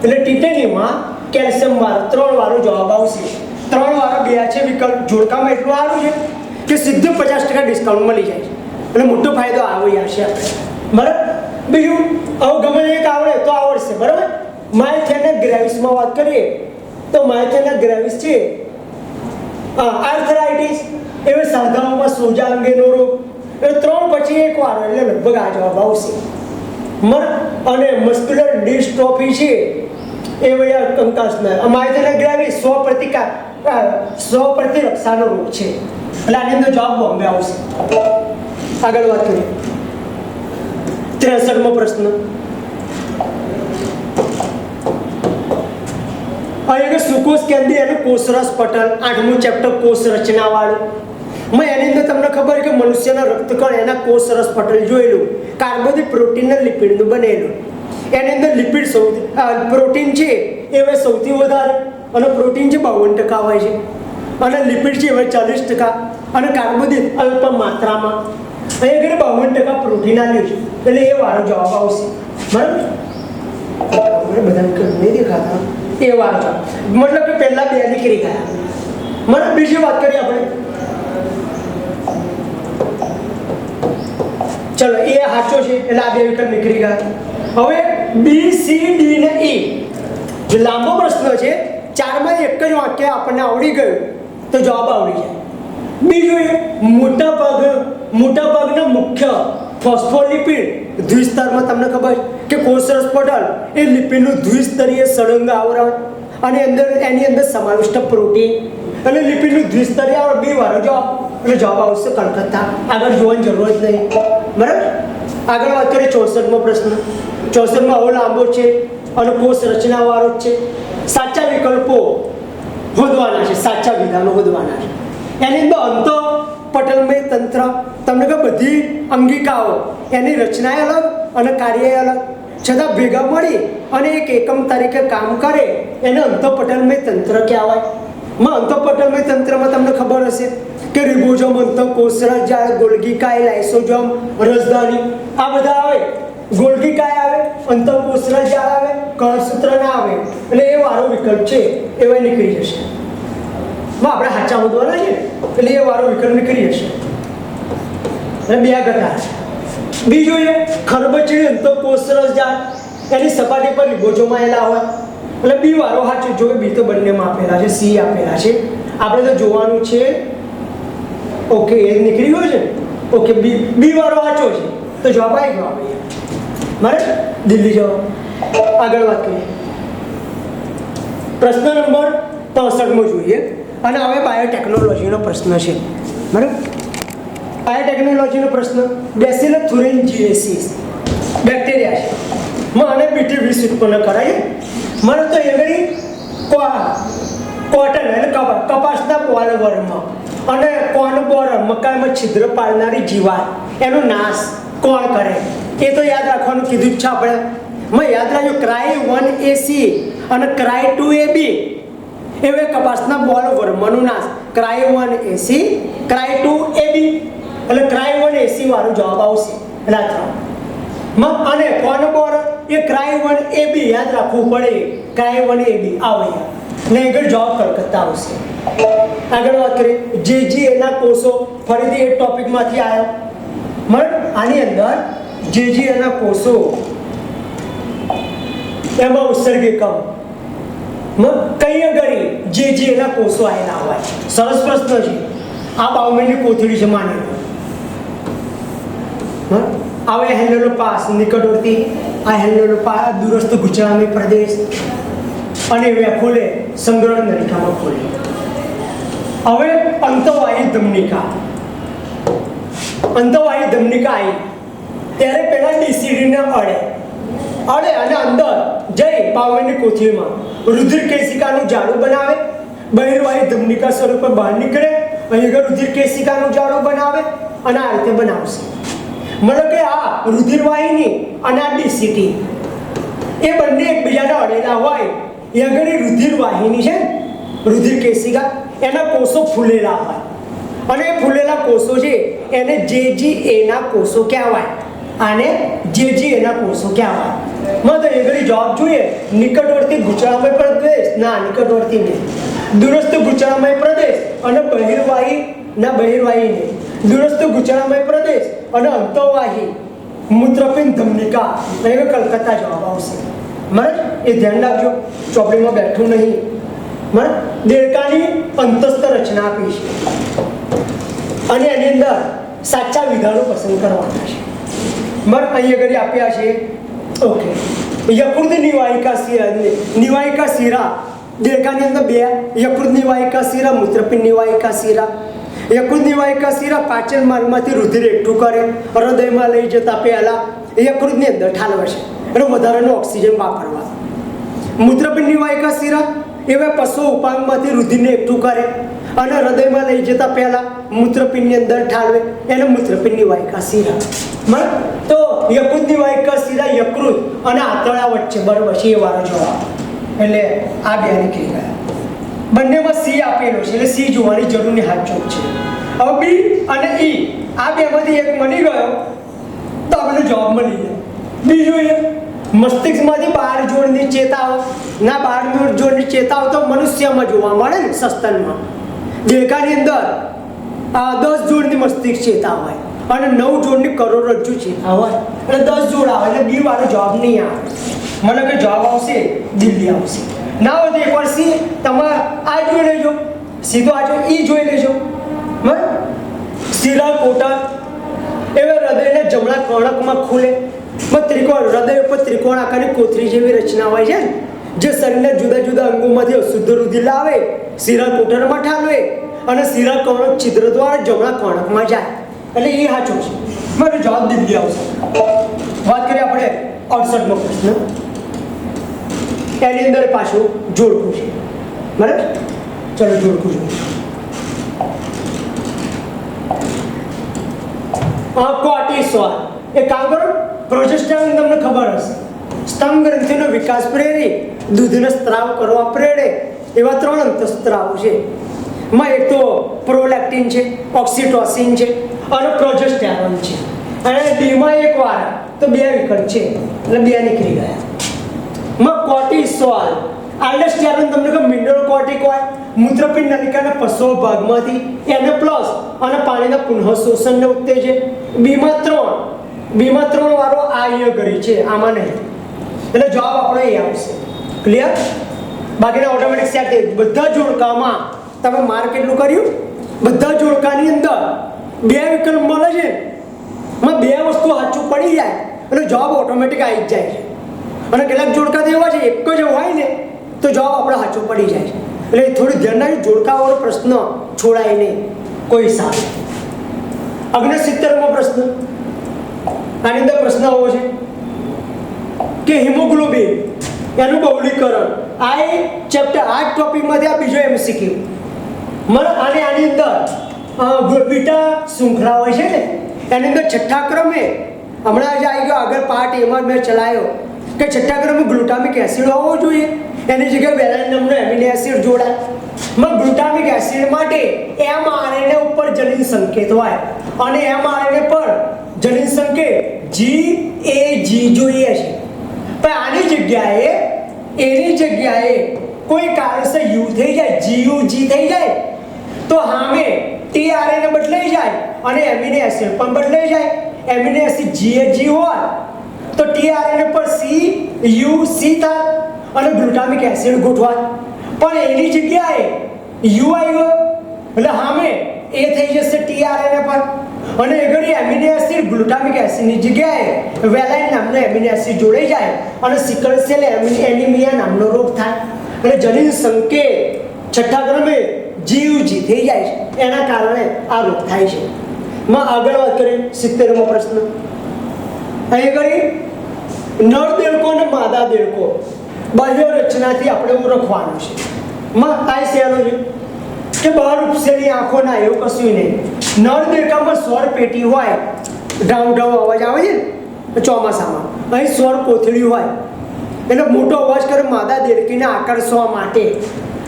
એટલે ટીટેનીમાં કેલ્શિયમ વાળો 3 વાળો જવાબ આવશે. 3 વાળા બે છે વિકલ્પ. જોડકામાં એટલું સારું છે કે સીધું 50% ડિસ્કાઉન્ટ મળી જાય છે એટલે મોટો ફાયદો આવી જશે આપણે. બરાબર, બીજું હવે ગમે એક આવડે તો આવડશે. બરાબર, માયથેના ગ્રેવિસમાં વાત કરીએ તો માયથેના ગ્રેવિસ છે આર્થરાઇટિસ એવી સાંધાઓમાં સોજા અંગેનો રોગ. એટલે 3 પછી 1 વાળો એટલે લગભગ આ જવાબ આવશે. અને મસ્ક્યુલર ડિસ્ટ્રોફી છે એ વયા કંકાસના માયથેના ગ્રેવિસ સ્વ-પ્રતિરક્ષાનો રોગ છે એટલે આની અંદર જવાબ બોમ્બે આવશે. આગળ વાત કરીએ. 63મો પ્રશ્ન. અહીંયા સુકોષ કેન્દ્રીય અને કોષરસ પટલ 8મું ચેપ્ટર કોષ રચના વાળું. એની અંદર તમને ખબર કે મનુષ્યના રક્તકણ એના કોષરસ પટલ જોયેલું કાર્બોદિત પ્રોટીન અને લિપિડનું બનેલું. એની અંદર લિપિડ પ્રોટીન છે એ હવે સૌથી વધારે અને પ્રોટીન છે 52% હોય છે અને લિપિડ છે હવે 40% અને કાર્બોદિત અલ્પ માત્રામાં. અહીંયા આગળ 52% પ્રોટીન આવ્યું છે એટલે એ વાળો જવાબ આવશે. બરાબર, બધા વિકલ્પ નહીં દેખાતા એ વાર છે, મતલબ કે પહેલા બે નીકળી ગયા. મને બીજી વાત કરીએ આપણે. ચલો એ સાચો છે એટલે આ બે વિકલ્પ નીકળી ગયા. હવે બી સી ડી ને ઈ જે લાંબો પ્રશ્ન છે, ચારમાં એક જ વાક્ય આપણને આવડી ગયું તો જવાબ આવડી જાય. બીજું એ મોટાભાગના મુખ્ય ફોસ્ફોલિપિડ દ્વિસ્તરમાં તમને ખબર છે કે કોષરસ પટલ એ લિપિડનું દ્વિસ્તરીય સળંગ આવરણ અને એની અંદર સમાવિષ્ટ પ્રોટીન અને લિપિડનું દ્વિસ્તરીય આવરણ બે વાળો જવાબ, એટલે જવાબ આવશે કલકત્તા. આગળ જોવાની જરૂર જ નહીં. બરાબર, આગળ વાત કરીએ 64મો પ્રશ્ન. 64માં આવો લાંબો છે અને કોષ રચનાવાળો જ છે. સાચા વિકલ્પો શોધવાના છે, સાચા વિધાનો શોધવાના છે. એની અંદર અંત પટલમય તંત્ર, તમને કે બધી અંગિકાઓ એની રચનાએ અલગ અને કાર્ય અલગ, છતાં ભેગા મળી અને એક એકમ તરીકે કામ કરે એને અંતઃપટલમય તંત્ર કહેવાય. અંતઃપટલમય તંત્રમાં તમને ખબર હશે કે રિબોઝોમ, અંતઃકોષરસ જાળ, ગોલ્ગી કાય, લાઇસોઝોમ, રસધાની આ બધા આવે. ગોલ્ગી કાય આવે, અંતઃકોષરસ જાળ આવે, કણસૂત્ર ના આવે, એટલે એ વારો વિકલ્પ છે એવા નીકળી જશે. આપણે સાચા શોધવાના છે એટલે એ વારો વિકલ્પ નીકળી જશે. અને બે ઘટા. બીજું એ ખરબચડી અંતઃકોષરસ જાળ, એની સપાટી પર રિબોઝોમ આવેલા હોય એટલે બી વારો સાચો. જો બી તો બંનેમાં આપેલા છે, સી આપેલા છે, આપણે તો જોવાનું છે. ઓકે, એ નીકળી ગયો છે. ઓકે, બી વારો સાચો છે તો જવાબ આવી ગયો આપણે. મારે દિલ્હી જવા. આગળ વાત કરીએ. પ્રશ્ન નંબર 65 જોઈએ અને હવે બાયોટેકનોલોજીનો પ્રશ્ન છે. બરાબર, બાયોટેકનોલોજીનો પ્રશ્ન. બેસિલસ થુરિન્જીએસિસ બેક્ટેરિયા છે, મને બીટી વિષ ઉત્પન્ન કરાય. મને તો એવી કોટન એટલે કપાસના પોલવરમાં અને કોનબોર મકાઈમાં છિદ્ર પાડનારી જીવાત એનો નાશ કોણ કરે એ તો યાદ રાખવાનું કીધું જ છે આપણે. યાદ રાખજો, ક્રાય 1AC અને ક્રાય 2AB એવે કપાસના બોલ વર્મનો નાશ. ક્રાય 1AC, ક્રાય 2AB એટલે ક્રાય 1AC વાળો જવાબ આવશે. અને કોનબોર એ ક્રાય 1AB યાદ રાખવું પડે. ક્રાય 1AB આવે ને આગળ જવાબ કલકત્તા આવશે. આગળ વાત કરીએ જેજીએના કોષો. ફરીથી એ ટોપિકમાંથી આવ્યો. આની અંદર જેજીએના કોષો એમાં ઉત્સર્ગીકમ કઈ આગળ જેજીએના કોષો આવેલા હોય. સરસ પ્રશ્ન છે. આ બાવમેની કોથળી છે માની આવે. હેલ્લોલો પાસ નિકટવર્તી, આ હેલ્લોલો પાસ દૂરસ્થ ગુજરામી પ્રદેશ અને ખોલે સંગ્રહ નલિકામાં ખોલે. હવે અંતવાહી ધમનિકા આવી ત્યારે પહેલા ડીસીડીને અડે અને અંદર જઈ બાવમેની કોથળીમાં રુધિર કેશિકાનું જાડું બનાવે. બહિર્વાહી ધમનિકા સ્વરૂપે બહાર નીકળે, અહીં રુધિર કેશિકાનું જાડું બનાવે અને આ રીતે બનાવશે. મતલબ કે આ રુધિરવાહિની અને આ ડીસીટી એ બંને એકબીજાને અડેલા હોય. એ આગળ રુધિરવાહિની છે, રુધિર કેશિકા, એના કોષો ફૂલેલા હોય અને એ ફૂલેલા કોષો છે એને જેજીએના કોષો કહેવાય. આને જેજીએના કોષો કહેવાય. તો એ ઘડી જવાબ જોઈએ. નિકટવર્તી ગુચળામય પ્રદેશ, ના નિકટવર્તી નહીં, દૂરસ્થ ગુચળામય પ્રદેશ અને બહિર્વાહી દૂરસ્થ ગુચળામય પ્રદેશ અને અંતઃવાહી મૂત્રપિંડ ધમનિકા, એ કલકત્તા જવાબ આવશે. એ ધ્યાન રાખજો, ચોપડીમાં બેઠું નહીં. દેડકાની અંતસ્થ રચના આપી છે અને એની અંદર સાચા વિધાનો પસંદ કરવાના છે. અહીંયા ઘડી આપ્યા છે. ઓકે, યકૃત નિવાહિકા શિરા દેડકાની અંદર બે. યકૃત નિવાહિકા શિરા, મૂત્રપિંડ નિવાહિકા શિરા. યકૃત નિવાહિકા શિરા પાચન માર્ગમાંથી રુધિર એકઠું કરે, હૃદયમાં લઈ જતા પહેલા યકૃતની અંદર ઠાલવે છે એટલે વધારાનો ઓક્સિજન વાપરવા. મૂત્રપિંડ નિવાહિકા શિરા એવા પશુ ઉપાંગમાંથી રુધિરને એકઠું કરે અને હૃદયમાં લઈ જતા પહેલા મૂત્રપિંડની અંદર ઠાલવે એને મૂત્રપિંડ નિવાહિકા શિરા. તો યકૃત નિવાહિકા શિરા યકૃત અને આંતરડા વચ્ચે, બરાબર છે, એ વાળો જવાબ. એટલે આ બે નીકળી ગયા. બંનેમાં સી આપેલો છે એટલે સી જોવાની જરૂરની હાથ ચોક છે. હવે બી અને ઈ આ બેમાંથી એક મળી ગયો તો આપણને જવાબ મળી જાય. બીજું એ મસ્તિષ્કમાંથી 12 જોડની ચેતાઓ ના 12 જોડની ચેતાઓ તો મનુષ્યમાં જોવા મળે ને સસ્તનમાં. દેડકાની અંદર 10 જોડની મસ્તિષ્ક ચેતા હોય અને 9 જોડની કરોડરજ્જુ ચેતા હોય એટલે 10 જોડ આવે એટલે બી વાળો જવાબ નહીં આવે. મને કે જવાબ આવશે દિલ્હી આવશે. ના હોય તો એકવાર સી તમે આ જોઈ લેજો, સીધો આ ઈ જોઈ લેજો. બરાબર. શિરા કોટર એવા હૃદયને જમણા કર્ણકમાં ખુલે. ત્રિકોણ હૃદય ઉપર ત્રિકોણ આકારની કોથળી જેવી રચના હોય છે જે શરીરના જુદા જુદા અંગોમાંથી અશુદ્ધ રુધિર લાવે, શિરા કોટરમાં ઠાલવે અને શિરા કર્ણક છિદ્ર દ્વારા જમણા કર્ણકમાં જાય. એટલે એ સાચું છે. મને જવાબ દિલ્હી આવશે. વાત કરીએ આપણે 68મો પ્રશ્ન. એની અંદર પાછું જોડકું છે. બરાબર. ચલો જોડકું જોઈએ. કોર્ટિસોલ એ કામ કરો. પ્રોજેસ્ટેરોન તમને ખબર હશે સ્તંભ ગ્રંથિનો વિકાસ પ્રેરે, દૂધનો સ્ત્રાવ કરવા પ્રેરે એવા 3 અંતઃસ્ત્રાવો છે. માં એક તો પ્રોલેક્ટિન છે, ઓક્સિટોસિન છે અને પ્રોજેસ્ટેરોન છે. અને ડીમાં એક વાર તો 2 વિકલ્પ છે એટલે 2 નીકળી ગયા. માં કોર્ટિસોલ આલ્ડોસ્ટેરોન તમને કે મિનરલ કોર્ટિક હોય મૂત્રપિંડ નલિકાના પશ્વ ભાગમાંથી એને પ્લસ અને પાણીના પુનઃશોષણને ઉત્તેજે. બીમાં 3 વાળો આ અહીંયા કરી છે, આમાં નહીં. એટલે જવાબ આપણો એ આવશે. ક્લિયર? બાકીના ઓટોમેટિક સેટ થઈ. બધા જોડકામાં તમે માર્ક કેટલું કર્યું? બધા જોડકાની અંદર 2 વિકલ્પ મળે છે. માં 2 વસ્તુ સાચું પડી જાય એટલે જવાબ ઓટોમેટિક આવી જ જાય છે. અને કેટલાક જોડકા તો એવા છે એક જ હોય ને તો જવાબ આપણો સાચો પડી જાય છે. એટલે થોડી ધ્યાન રાખી જોડકાવાળો પ્રશ્ન છોડાય નહીં કોઈ હિસાબે. 69મો પ્રશ્ન. આની અંદર પ્રશ્ન આવો છે કે હિમોગ્લોબિન એનું બહુલીકરણ. આ ચેપ્ટર આ ટોપિકમાંથી આ બીજો MCQ. આની અંદર બીટા શૃંખલા હોય છે ને એની અંદર 6થા ક્રમે હમણાં જ આવી ગયો આગળ પાર્ટ એમાં મેં ચલાવ્યો કે 6થા ક્રમે ગ્લુટામિક એસિડ હોવો જોઈએ. એની જગ્યાએ વેલાઇન નામનો એમિનો એસિડ જોડાય. ગ્લુટામિક એસિડ માટે mRNA ઉપર જનીન સંકેત હોય અને mRNA પર જનીન સંકેત GAG જોઈએ છે. પણ આની જગ્યાએ એની જગ્યાએ કોઈ કારણસર U થઈ જાય, GUG થઈ જાય તો સામે tRNA બદલાઈ જાય અને એમિનો એસિડ પણ બદલાઈ જાય. એમિનો એસિડ GAG હોય તો tRNA પર CUC થાય અને ગ્લુટામિક એસિડ ગોઠવાય. પણ એની જગ્યાએ U આવ્યો એટલે સામે એ થઈ જશે tRNA પર અને એગરી એમિનો એસિડ ગ્લુટામિક એસિડની જગ્યાએ વેલાઇન નામનો એમિનો એસિડ જોડાઈ જાય અને સિકલ સેલ એનિમિયા નામનો રોગ થાય. એટલે જનીન સંકેત 6થા ક્રમે GUG થઈ જાય છે. એના કારણે આ રોગ થાય છે. આગળ વાત કરીએ 70મો પ્રશ્ન. અહીં કરી નર દેડકો અને માદા દેડકો બાહ્ય રચનાથી આપણે ઓળખવાનું છે. આ સહેલો છે કે બહાર ઉપસેલી આંખો ના એવું કશું નહીં. નર દેડકામાં સ્વર પેટી હોય, ઢાઉ ઢાઉ અવાજ આવે છે ને ચોમાસામાં. અહીં સ્વર કોથળી હોય એટલે મોટો અવાજ કરે માદા દેડકીને આકર્ષવા માટે.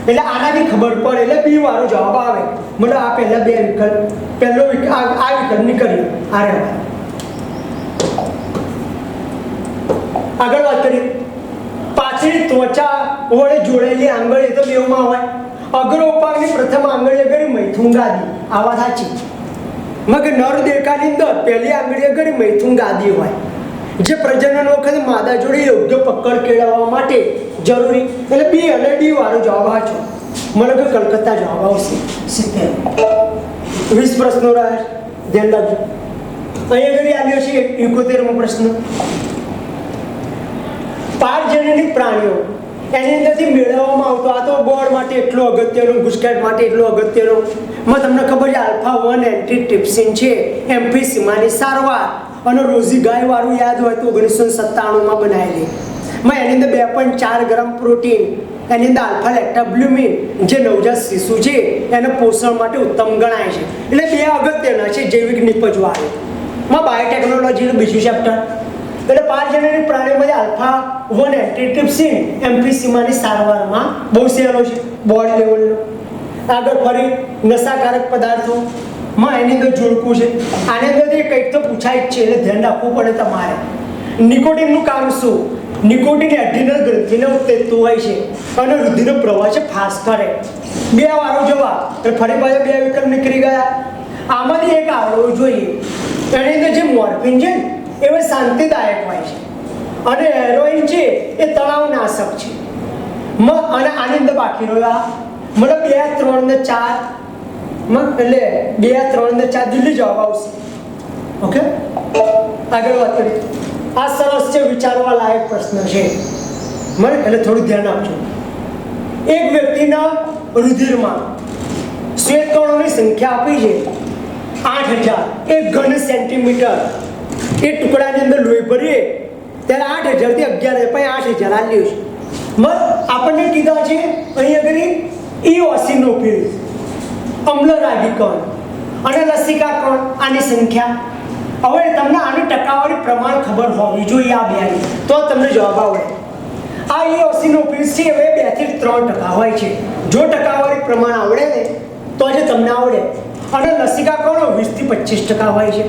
એટલે આનાથી ખબર પડે એટલે બી વાળો જવાબ આવે. મને આ પહેલા 2 વિકલ્પ પહેલો આ વિકલ્પ નીકળ્યો. આગળ વાત કરીએ. પાછળની ત્વચા વડે જોડેલી આંગળી એ તો બેવમાં હોય. અગ્રોપાગની પ્રથમ આંગળી અગર મૈથુન ગાદી. આ વાત સાચી. નર દેડકાની અંદર પહેલી આંગળી અગર મૈથુન ગાદી હોય જે પ્રજનન વખતે માદા જોડે યોગ્ય પકડ કેળવવા માટે જરૂરી. એટલે બી અને ડી વાળો જવાબ સાચો. મને કે કલકત્તા જવાબ આવશે. 70. 20 પ્રશ્નો રહે, ધ્યાન રાખજો. અહીં આગળ આવ્યો છે 71મો પ્રશ્ન. પારજનની પ્રાણીઓ એની અંદરથી મેળવવામાં આવતો આ તો ગોળ માટે એટલું અગત્યનું, ગુસ્કેટ માટે એટલું અગત્યનું. તમને ખબર છે આલ્ફા-1 એન્ટીટ્રિપ્સિન છે, એમ્ફીસીમાની સારવાર અને રોઝી ગાય વાળું યાદ હોય તો 1997માં બનાવેલી. એની અંદર 2.4 ગ્રામ પ્રોટીન, એની અંદર આલ્ફા લેક્ટાબ્લ્યુમિન જે નવજાત શિશુ છે એને પોષણ માટે ઉત્તમ ગણાય છે. એટલે 2 અગત્યના છે જૈવિક નિપજવાળું. બાયોટેકનોલોજીનું બીજું ચેપ્ટર. એટલે પારજનની પ્રાણીઓમાં આલ્ફા-1 એન્ટીટ્રિપ્સિન એમ્ફીસીમાની સારવારમાં બહુ સહેલો છે બોડી લેવલનો. આગળ ફરી નશાકારક પદાર્થો એની અંદર જોડકું છે. આની અંદરથી કંઈક તો પૂછાય જ છે એટલે ધ્યાન રાખવું પડે તમારે. નિકોટિનનું કામ શું? નિકોટિન એડ્રિનલ ગ્રંથિને ઉત્તેજતું હોય છે અને રુધિરનો પ્રવાહ છે ફાસ્ટ કરે. બે વારો જોવા તો ફરી પાછા બે વિકલ્પ નીકળી ગયા. આમાંથી એક આવડવો જોઈએ. એની અંદર જે મોર્ફિન છે ને એ શાંતિદાયક હોય છે અને હેરોઇન છે એ તણાવનાશક છે. અને આની અંદર બાકી રહ્યો મતલબ 2, 3 ને 4 એટલે 2, 3 ને 4 દિલ્હી જવાબ આવશે. ઓકે, આગળ વાત કરીએ. આ સરસ છે, વિચારવા લાયક પ્રશ્ન છે. એટલે થોડું ધ્યાન આપજો. એક વ્યક્તિના રુધિરમાં શ્વેતકણોની સંખ્યા આપી છે 8000 એક ઘન સેન્ટીમીટર. એ ટુકડાની અંદર લોહી ભરીએ ત્યારે 8000 થી 11.8000 આલ્યું છે. આપણને કીધા છે અહીં આગળ ઇઓસિનોફિલ અમ્લરાગી કણ અને લસિકા કણ આની સંખ્યા. હવે તમને આની ટકાવારી પ્રમાણ ખબર હોવી જોઈએ આ બે, તો તમને જવાબ આવડે. આ ઇઓસિનોફિલ્સ છે હવે 2 થી 3% હોય છે. જો ટકાવારી પ્રમાણ આવડે ને તો જ તમને આવડે. અને લસિકા કણો 20 થી 25% હોય છે.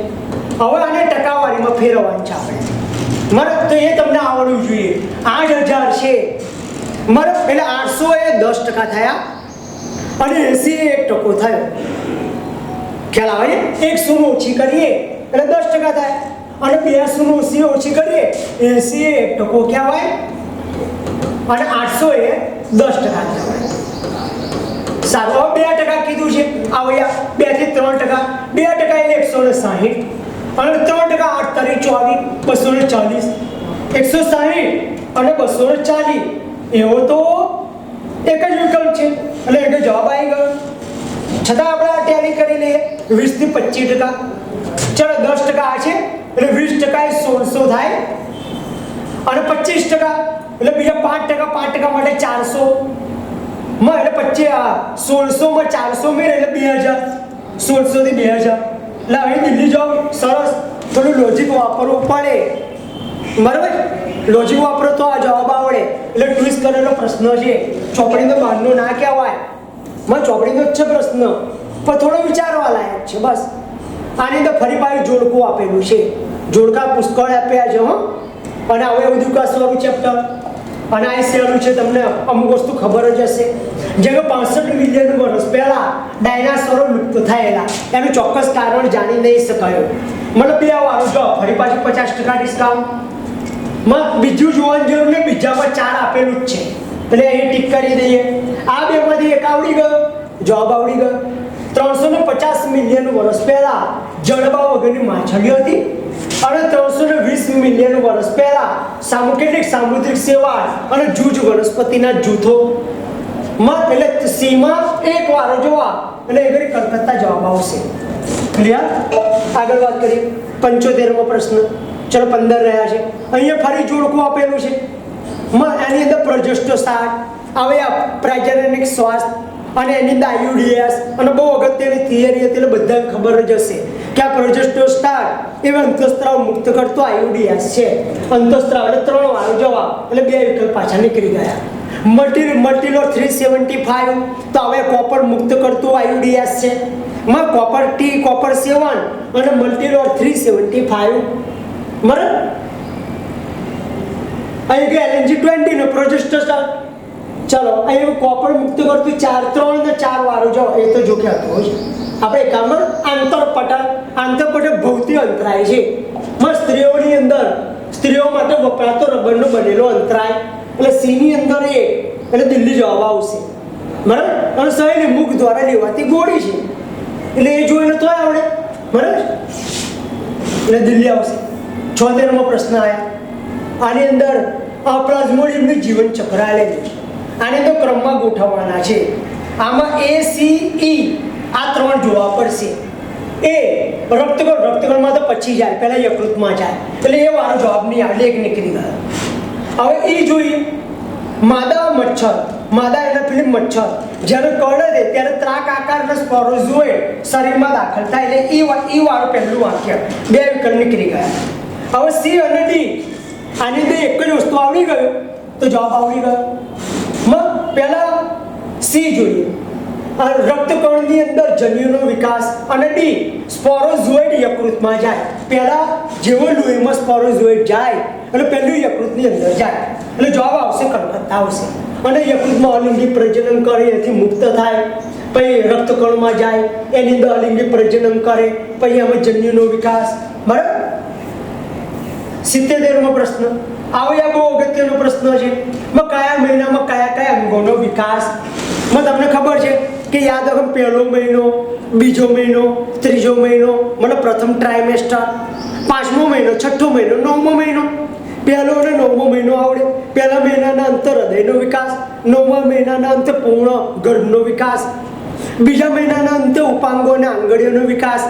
હવે આને ટકાવારીમાં ફેરવવાનું છે આપણે. તો એ તમને આવડવું જોઈએ. 8000 છે એટલે 800 એ 10% થયા અને 80 એ 1% થયો. ખ્યાલ આવે છે? 1 શૂન્ય ઓછી કરીએ એટલે 10% થાય અને 2 શૂન્ય ઓછી કરીએ 80 એ 1% કહેવાય અને 800 એ 10% કહેવાય. સારું, હવે 2% કીધું છે. આ વયા 2 થી 3%. 2% એટલે 160 અને 3% 8 તારીખ 24 240 160 અને 240. એવો તો એક જ વિકલ્પ છે એટલે એનો જવાબ આવી ગયો. છતાં આપણે આ ટેલી કરી લઈએ. 20 થી 25%. ચલો 10% આ છે એટલે 20% એ 1600 થાય અને 25% એટલે બીજા 5% માટે 400 એટલે 1600 માં 400 મેળ એટલે 2000. 1600 થી 2000 એટલે અહીં દિલ્હી જાવ. સરસ, થોડું લોજિક વાપરવું પડે. બરાબર, લોજિક વાપરો તો આ જવાબ આવડે. એટલે ટ્વિસ્ટ કરેલો પ્રશ્ન છે, ચોપડીનો બહારનો ના કહેવાય. ચોપડીનો જ છે પ્રશ્ન પણ થોડો વિચારવા લાયક છે. બસ આની અંદર ફરી પાછું જોડકું આપેલું છે. જોડકા પુષ્કળ આપ્યા છે. અને હવે બધું કસવાનું ચેપ્ટર અને આ સહેલું છે. તમને અમુક વસ્તુ ખબર જ હશે. જેમ કે 65 મિલિયન વર્ષ પહેલા ડાયનાસોરો લુપ્ત થયેલા એનું ચોક્કસ કારણ જાણી નહીં શકાયું. મતલબ 2 વાળું જો ફરી પાછું 50% ડિસ્કાઉન્ટ. બીજું જોવાની જરૂર નહીં, બીજામાં 4 આપેલું જ છે એટલે અહીં ટીક કરી દઈએ. આ બેમાંથી એક આવડી ગયો, જવાબ આવડી ગયો. 350 મિલિયન વર્ષ પહેલા જડબા વગરની માછલીઓ હતી અને 320 મિલિયન વર્ષ પહેલા સામુદ્રિક શેવાળ અને જૂજ વનસ્પતિના જૂથો. એટલે સીમાં એક વારો જોવા એટલે એ કલકત્તા જવાબ આવશે. ક્લિયર? આગળ વાત કરીએ. 75મો પ્રશ્ન. ચલો 15 રહ્યા છે. અહીંયા ફરી જોડકું આપેલું છે. એની અંદર પ્રોજેસ્ટોસાર હવે પ્રાઇજેનિક સ્વાસ્થ્ય અને એની અંદર આયુડીએસ અને બહુ અગત્યની થિયરી હતી એટલે બધાને ખબર જ હશે કે આ પ્રોજેસ્ટોસાર એ અંતઃસ્ત્રાવ મુક્ત કરતો આયુડીએસ છે. અંતઃસ્ત્રાવ એટલે 3 વાળો જવાબ એટલે 2 વિકલ્પ પાછા નીકળી ગયા. મલ્ટીલોર 375 તો હવે કોપર મુક્ત કરતું આયુડીએસ છે. કોપર ટી, કોપર 7 અને મલ્ટીલોર 375. બરાબર, અહીં કે LNG 20 નો પ્રોજેસ્ટોસાર. ચલો અહીં કોપર મુક્ત કરતું 3 ને 4 વાળો જો એ તો જો કે હતું આપણે કામર આંતરપટલ ભૌતિક અંતરાય છે. સ્ત્રીઓની અંદર સ્ત્રીઓ માટે વપરાતો રબરનો બનેલો અંતરાય એટલે સી ની અંદર એટલે દિલ્હી જવાબ આવશે. બરાબર, અને સહીને મુખ દ્વારા લેવાતી ગોળી છે એટલે એ જોઈને તો આવડે. બરાબર, એટલે દિલ્હી આવશે. 76મો પ્રશ્ન આવ્યા. આની અંદર પ્લાઝ્મોડિયમનું જીવન ચક્ર આલેલું છે. આને તો ક્રમમાં ગોઠવવાના છે. આમાં A, C, E આ 3 જોવા પડશે. એ રક્તગણમાં તો પછી જાય, પહેલા યકૃતમાં જાય એટલે એ વાળો જવાબ નહીં આવે, એક નીકળી ગયો. હવે E જોઈએ. માદા એના પેલી મચ્છર જ્યારે કરડે છે ત્યારે ત્રાક આકારના સ્પોરોઝોઇડ શરીરમાં દાખલ થાય એટલે E વાળું પહેલું વાક્ય. 2 વિકલ્પ નીકળી ગયા. હવે C અને D આની અંદર એક જ વસ્તુ આવડી ગયું તો જવાબ આવડી ગયો. પહેલા C જોઈએ. રક્તકણની અંદર જન્યુનો વિકાસ અને ડી સ્પોરોઝોઇડ યકૃતમાં જાય. પહેલા જેવો લોહીમાં સ્પોરોઝોઇડ જાય એટલે પહેલું યકૃતની અંદર જાય એટલે જવાબ આવશે કલકત્તા આવશે. અને યકૃતમાં અલિંગી પ્રજનન કરે એથી મુક્ત થાય, પછી રક્તકણમાં જાય એની અંદર અલિંગી પ્રજનન કરે, પછી એમાં જન્યુનો વિકાસ. બરાબર. 77મો પ્રશ્ન આવો આ બહુ અગત્યનો પ્રશ્ન છે. કયા મહિનામાં કયા કયા અંગોનો વિકાસ? તમને ખબર છે કે યાદ રાખો, પહેલો મહિનો, બીજો મહિનો, ત્રીજો મહિનો, મતલબ પ્રથમ ટ્રાઇમેસ્ટર, પાંચમો મહિનો, છઠ્ઠો મહિનો, નવમો મહિનો. પહેલો અને નવમો મહિનો આવડે. પહેલા મહિનાના અંતે હૃદયનો વિકાસ, નવમા મહિનાના અંતે પૂર્ણ ગર્ભનો વિકાસ, બીજા મહિનાના અંતે ઉપાંગો અને આંગળીઓનો વિકાસ,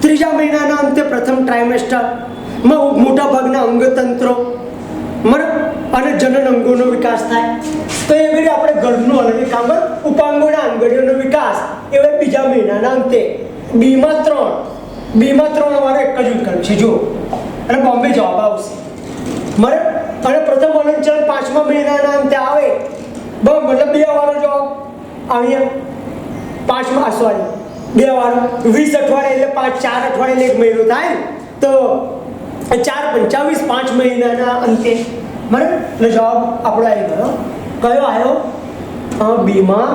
ત્રીજા મહિનાના અંતે પ્રથમ ટ્રાઇમેસ્ટરમાં મોટા ભાગના અંગતંત્રો અને જનન અંગોનો વિકાસ થાય. તો એ ઘડી આપણે ગર્ભનો અને કાંગળ ઉપાંગોના આંગળીઓનો વિકાસ એ બીજા મહિનાના અંતે. બીમાં 3 વાર એક જ વિકલ્પ છે જો, અને બોમ્બે જવાબ આવશે. બરાબર. અને પ્રથમ અલંચરણ 5મા મહિનાના અંતે આવે, મતલબ 2 વારો જવાબ આવ્યા. 5મા સોરી 2 વાર 20 અઠવાડિયે એટલે 4 અઠવાડિયે એક મહિનો થાય, તો 4 × 25 5 મહિનાના અંતે. બરાબર. એટલે જવાબ આપણો આવી ગયો. કયો આવ્યો? બીમાં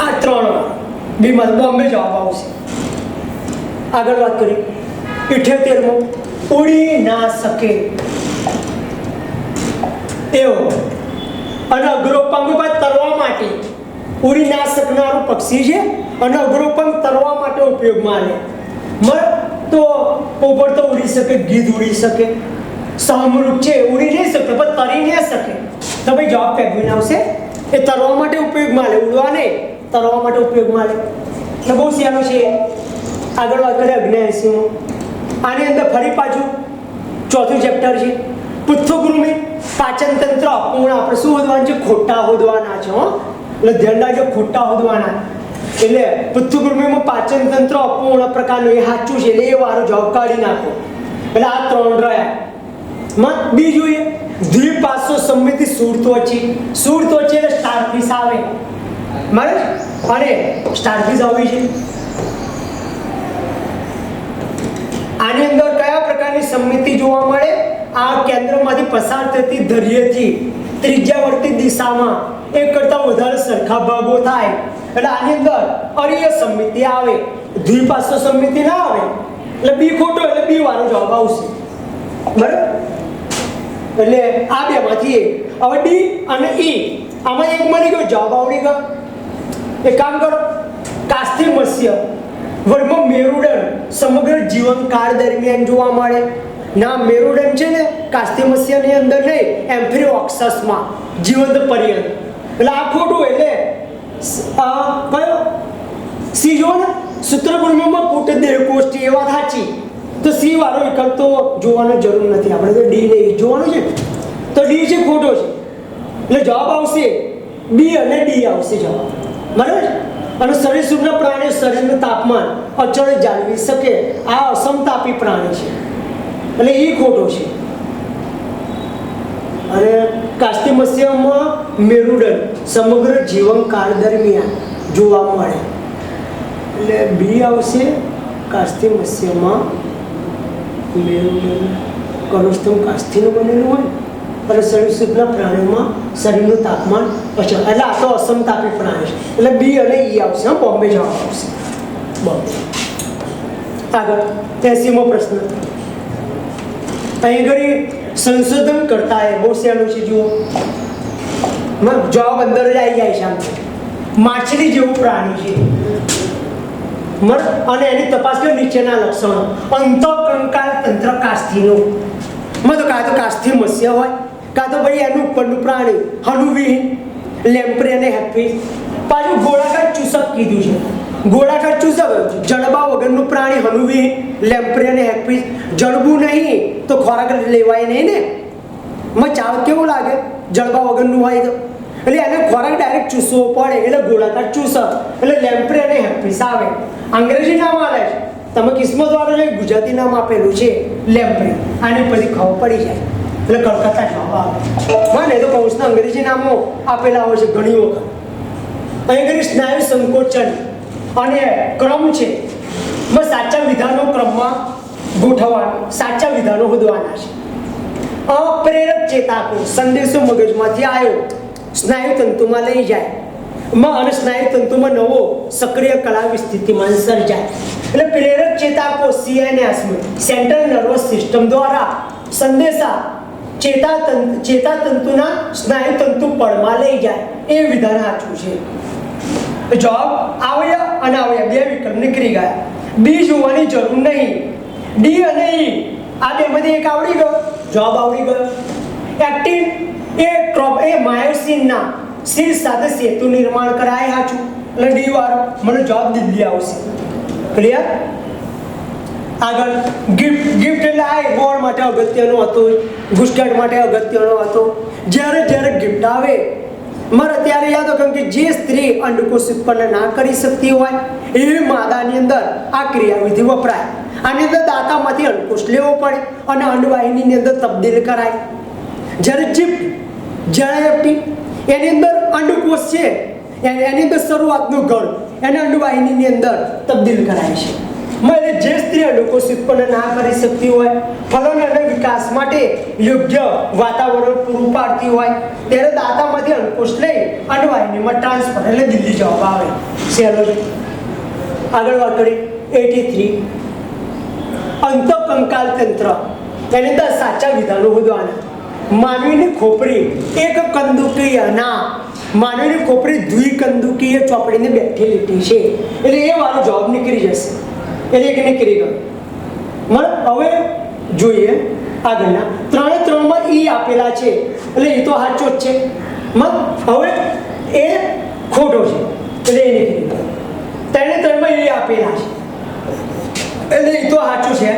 આ 3 વાર. બીમાં બોમ્બે જવાબ આવશે. આગળ વાત કરીએ. 78મો ઉડી ના શકે એવો અને અગ્રોપંગ પર તરવા માટે, ઉડી ના શકનારું પક્ષી છે અને અગ્રોપંગ તરવા માટે ઉપયોગમાં આવે. તો ઉપર તો ઉડી શકે, ગીધ ઉડી શકે, સહમૃગ છે ઉડી નહીં શકે પણ તરી નહીં શકે. તો ભાઈ જવાબ પેગ્વિન આવશે. એ તરવા માટે ઉપયોગમાં આવે, ઉડવા નહીં, તરવા માટે ઉપયોગમાં આવે. એટલે બહુ સહેલું છે. આગળ વાત કરીએ 79મો. આની અંદર ફરી પાછું 4થું ચેપ્ટર છે પૃથ્વકૃમિ પાચન તંત્ર અપૂર્ણ. આપણે શું હોદવાનું છે? ખોટા હોદવાના છે. એટલે ધ્યાન રાખજો, ખોટા હોદવાના. એટલે પૃથ્વકૃમિમાં પાચન તંત્ર અપૂર્ણ પ્રકારનું એ સાચું છે, એટલે એ વારો જવાબ કાઢી નાખો. એટલે આ 3 રહ્યા. બી જોઈએ દ્વિપાર્શ્વ સમમિતિ સુરત્વચી. સુરત્વચી એટલે સ્ટારફિશ આવે. બરાબર. અને સ્ટારફિશ આવી છે. આની અંદર કયા પ્રકારની સમમિતિ જોવા મળે? આ કેન્દ્રમાંથી પસાર થતી ધૈર્યથી ત્રિજ્યાવર્તી દિશામાં એક કરતાં વધારે સરખા ભાગો થાય, એટલે આની અંદર અરીય સમમિતિ આવે. દ્વિપાર્શ્વ સમમિતિ ના આવે એટલે બી ખોટો, એટલે બી વાળો જવાબ આવશે. બરાબર. એટલે આ બેમાંથી એક. હવે ડી અને ઈ આમાં એક મળી ગયો, જવાબ આવડી ગયો. એક કામ કરો, કાસ્થી મત્સ્ય વર્ગમાં મેરુદંડ સમગ્ર જીવનકાળ દરમિયાન જોવા મળે. ના, મેરુદંડ છે ને કાસ્થી મત્સ્યની અંદર નહીં, એમ્ફિરિયોક્સસમાં જીવંત પર્યંત. એટલે આ ખોટું. એટલે કયો? સી જો ને સૂત્રકૃમિમાં કુટ દેહકોષ્ઠી, એ વાત સાચી. તો સી વાળો વિકલ્પ તો જોવાની જરૂર નથી, આપણે તો ડી ને જોવાનું છે. તો ડી છે ખોટો છે, એટલે જવાબ આવશે બી અને ડી આવશે જવાબ. બરાબર. અને સરીસૃપના પ્રાણીઓ શરીરનું તાપમાન અચળ જાળવી શકે, આ અસમતાપી પ્રાણી છે, એટલે એ ખોટો છે. અને કાસ્થી મત્સ્યમાં મેરુદંડ સમગ્ર જીવનકાળ દરમિયાન જોવા મળે, એટલે બી આવશે. કાસ્થી મત્સ્યમાં મેરુદંડ કરોસ્તંભ કાસ્થીનું બનેલું હોય અને સરીસૃપના પ્રાણીઓમાં શરીરનું તાપમાન અચળ, એટલે આ તો અસમતાપી પ્રાણી છે, એટલે બી અને ઈ આવશે. બોમ્બે જવાબ આવશે. બોમ્બે. આગળ 80મો પ્રશ્ન. અહીં ઘડી સંશોધન કરતા એ બહુ સહેલું છે. જુઓ, જવાબ અંદર જ આવી જાય છે. આમ માછલી જેવું પ્રાણી છે અને એની તપાસ કરી નીચેના લક્ષણો. અંતઃકંકાલ તંત્ર કાસ્થીનું, તો કાં તો કાસ્થી મત્સ્ય હોય, કાં તો ભાઈ એનું ઉપરનું પ્રાણી હનુવિહીન, લેમ્પ્રે અને હેપફિશ. પાછું ગોળાકાર ચૂસક કીધું છે. ગોળાકાર ચૂસક જડબા વગરનું પ્રાણી હનુવિહીન, લેમ્પ્રે અને હેપફિશ. જડબું નહીં તો ખોરાક લેવાય નહીં ને. ચાવ કેવું લાગે જડબા વગરનું હોય તો, એટલે એને ખોરાક ડાયરેક્ટ ચૂસવો પડે, એટલે ગોળાકાર ચૂસક, એટલે લેમ્પ્રે અને હેપફિશ આવે. અંગ્રેજી નામ આવે છે, તમે કિસ્મત વાળો છે, ગુજરાતી નામ આપેલું છે લેમ્પ્રે. આની પછી ખબર પડી જાય એટલે કલકત્તા જવાબ આવે. મને તો કૌશના અંગ્રેજી નામો આપેલા હોય છે ઘણી વખત. અહીં ઘણી સ્નાયુ સંકોચન અને ક્રમ છે, સાચા વિધાનો ક્રમમાં ગોઠવવાના, સાચા વિધાનો શોધવાના છે. અપ્રેરક ચેતાકોષ સંદેશો મગજમાંથી આવ્યો, સ્નાયુ તંતુમાં લઈ જાય અને સ્નાયુ તંતુમાં નવો સક્રિય કલાવી સ્થિતિમાન સર્જાય. એટલે પ્રેરક ચેતાકોષ CNS સેન્ટ્રલ નર્વસ સિસ્ટમ દ્વારા સંદેશા ચેતાતંતુના સ્નાયુ તંતુ પડમાં લઈ જાય. એ વિધાન સાચું છે. જવાબ અવયવ અને અવયવ બે વિકલ્પ નીકળી ગયા. બી જોવાની જરૂર નહીં. ડી અને ઈ આ બેમાંથી એક આવડી ગયો, જવાબ આવડી ગયો. એક્ટિન એ માયોસિનના શીર્ષ સાથે સેતુ નિર્માણ કરાય સાચું. એટલે ડી વાળો મને જવાબ દિલ્હી આવશે. ક્લિયર? આગળ ગિફ્ટ એટલે આ ગોળ માટે અગત્યનો હતો, ગુસ્ટાટ માટે અગત્યનો હતો. જ્યારે ગિફ્ટ આવે મારે ત્યારે યાદ રાખો કે જે સ્ત્રી અંડકોષ ઉત્પન્ન ના કરી શકતી હોય એવી માદાની અંદર આ ક્રિયાવિધિ વપરાય. આની અંદર દાંતામાંથી અંડકોષ લેવો પડે અને અંડવાહિનીની અંદર તબદીલ કરાય. જ્યારે એની અંદર અંડકોષ છે, એની અંદર શરૂઆતનું ગળ એને અંડવાહિનીની અંદર તબદીલ કરાય છે. એટલે જે સ્ત્રી અંડકોષ ઉત્પન્ન ના કરી શકતી હોય, ફલન અને વિકાસ માટે યોગ્ય વાતાવરણ પૂરું પાડતી હોય ત્યારે દાંતામાંથી અંડકોષ લઈ અંડવાહિનીમાં ટ્રાન્સફર, એટલે દિલ્હી જવાબ આવે. ચલો આગળ વાત કરીએ. 83 અંતઃકંકાલ તંત્ર, એની અંદર સાચા વિધાનો શોધવાના. માનવીની ખોપરી એક કંદુકીય ના, માનવીની ખોપરી દ્વિકંદુકીય ચોપડીને બેઠેલી છે. એટલે એ વાળો જવાબ નીકળી જશે. એટલે એક નીકળી ગયો. હવે જોઈએ આગળના. 3 ઈ આપેલા છે એટલે એ તો સાચો જ છે. હવે એ ખોટો છે એટલે એ નીકળી ગયો. 3 ઈ આપેલા છે એટલે એ તો સાચું છે.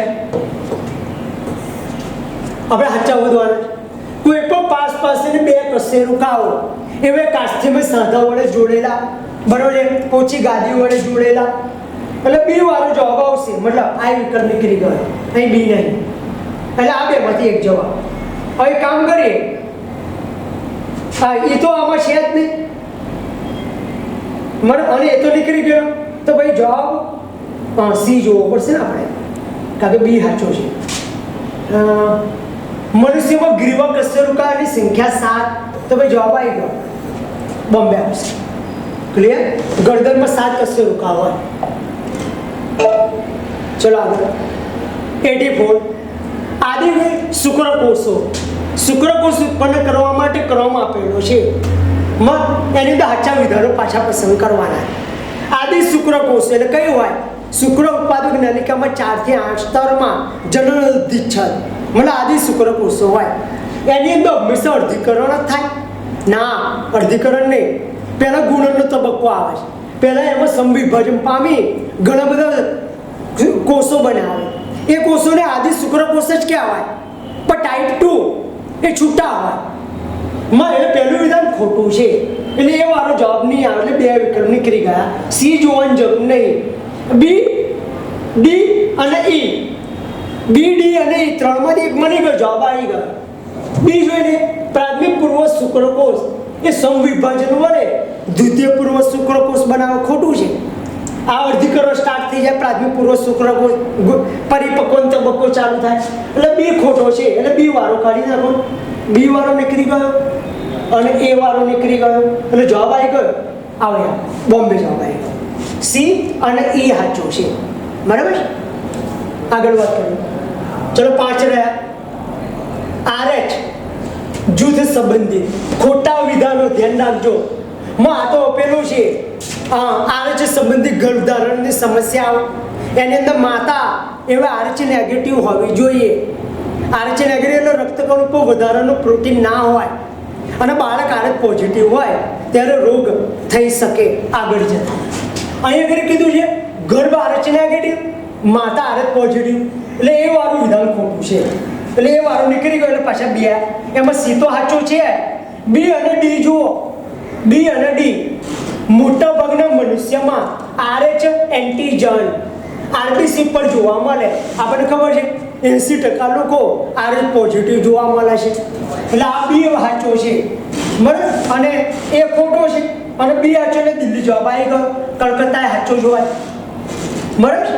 આપણે સાચા વધવાના. કોઈ પણ પાસે બે કશેરુકાઓ એવે કાસ્થીમાં સાંધા વડે જોડેલા, બરોબર, ઓછી ગાદી વડે જોડેલા, એટલે બી વાળો જવાબ આવશે. મતલબ આ વિકલ્પ નીકળી ગયો, અહીં બી નહીં. એટલે આ બેમાંથી એક જવાબ. હવે કામ કરીએ. હા, એ તો આમાં છે જ નહીં અને એ તો નીકળી ગયો. તો ભાઈ જવાબ સી જોવો પડશે ને આપણે, કારણ કે બી સાચો છે. મનુષ્યમાં ગ્રીવા કશેરુકાની સંખ્યા 7, તો ભાઈ જવાબ આવી ગયો, બોમ્બે આવશે. ક્લિયર? ગરદનમાં 7 કશેરુકા હોય. ચલો આગળ. 84 આદિ શુક્રકોષો ઉત્પન્ન કરવા માટે ક્રમ આપેલો છે. એની અંદર સાચા વિધાનો પાછા પસંદ કરવાના. આદિ શુક્રકોષ એટલે કયું હોય? શુક્ર ઉત્પાદક નલિકામાં 4 થી 8 સ્તરમાં જનનોદ્દીચ્છદ, મતલબ આદિ શુક્રકોષો હોય. એની અંદર હંમેશા અર્ધીકરણ જ થાય ના, અર્ધીકરણ નહીં. પહેલા ગુણનનો તબક્કો આવે છે. પહેલા એમાં સમવિભાજન પામી ઘણા બધા કોષો બનાવે. એ કોષોને આદિ શુક્રકોષ જ કહેવાય. પણ ટાઈપ 2 એ છૂટા હોય. એટલે પહેલું વિધાન ખોટું છે એટલે એ વાળો જવાબ નહીં આવે. એટલે બે વિકલ્પ નીકળી ગયા. સી જોવાની જરૂર નહીં. બી, ડી અને ઈ. બી, ડી અને ઈ 3માંથી એક મળી ગયો, જવાબ આવી ગયો. બી જોઈને પ્રાથમિક પૂર્વ શુક્રકોષ એ સમવિભાજન વડે દ્વિતીય પૂર્વ શુક્રકોષ બનાવવા ખોટું છે. આ અર્ધીકરણ સ્ટાર્ટ થઈ જાય, પ્રાથમિક પૂર્વ શુક્રકોષ પરિપક્વનો તબક્કો ચાલુ થાય એટલે બી ખોટો છે. એટલે બી વાળો કાઢી નાખો. બી વાળો નીકળી ગયો અને એ વાળો નીકળી ગયો એટલે જવાબ આવી ગયો. આવ્યા બોમ્બે જવાબ આવી ગયો. સી અને ઈ સાચો છે. બરાબર? આગળ વાત કરીએ. ચલો 5 રહ્યા. RH જૂથ સંબંધિત ખોટા વિધાનો ધ્યાન રાખજો. આ તો પેલું છે RH સંબંધિત ગર્ભધારણની સમસ્યાઓ. એની અંદર માતા એવા RH નેગેટિવ હોવી જોઈએ. RH નેગેટિવ એટલે રક્તકણ ઉપર વધારાનું પ્રોટીન ના હોય અને બાળક RH પોઝિટિવ હોય ત્યારે રોગ થઈ શકે આગળ જતા. અહીંયા આગળ કીધું છે ગર્ભ RH નેગેટિવ, માતા RH પોઝિટિવ, એટલે એ વાળું વિધાન ખોટું છે. એટલે એ વાળું નીકળી ગયો એટલે પાછા બે. એમાં સી તો સાચું છે. બી અને ડી જુઓ. બી અને ડી મોટા ભાગના મનુષ્યમાં RH એન્ટીજન RBC પર જોવા મળે. આપણને ખબર છે 80% લોકો RH પોઝિટિવ જોવા મળે છે. એટલે આ બી સાચો છે બરાબર અને એ ખોટો છે. અને બી સાચો એટલે દિલ્હી જવાબ આવી ગયો. કલકત્તા સાચો જોવાય. બરાબર?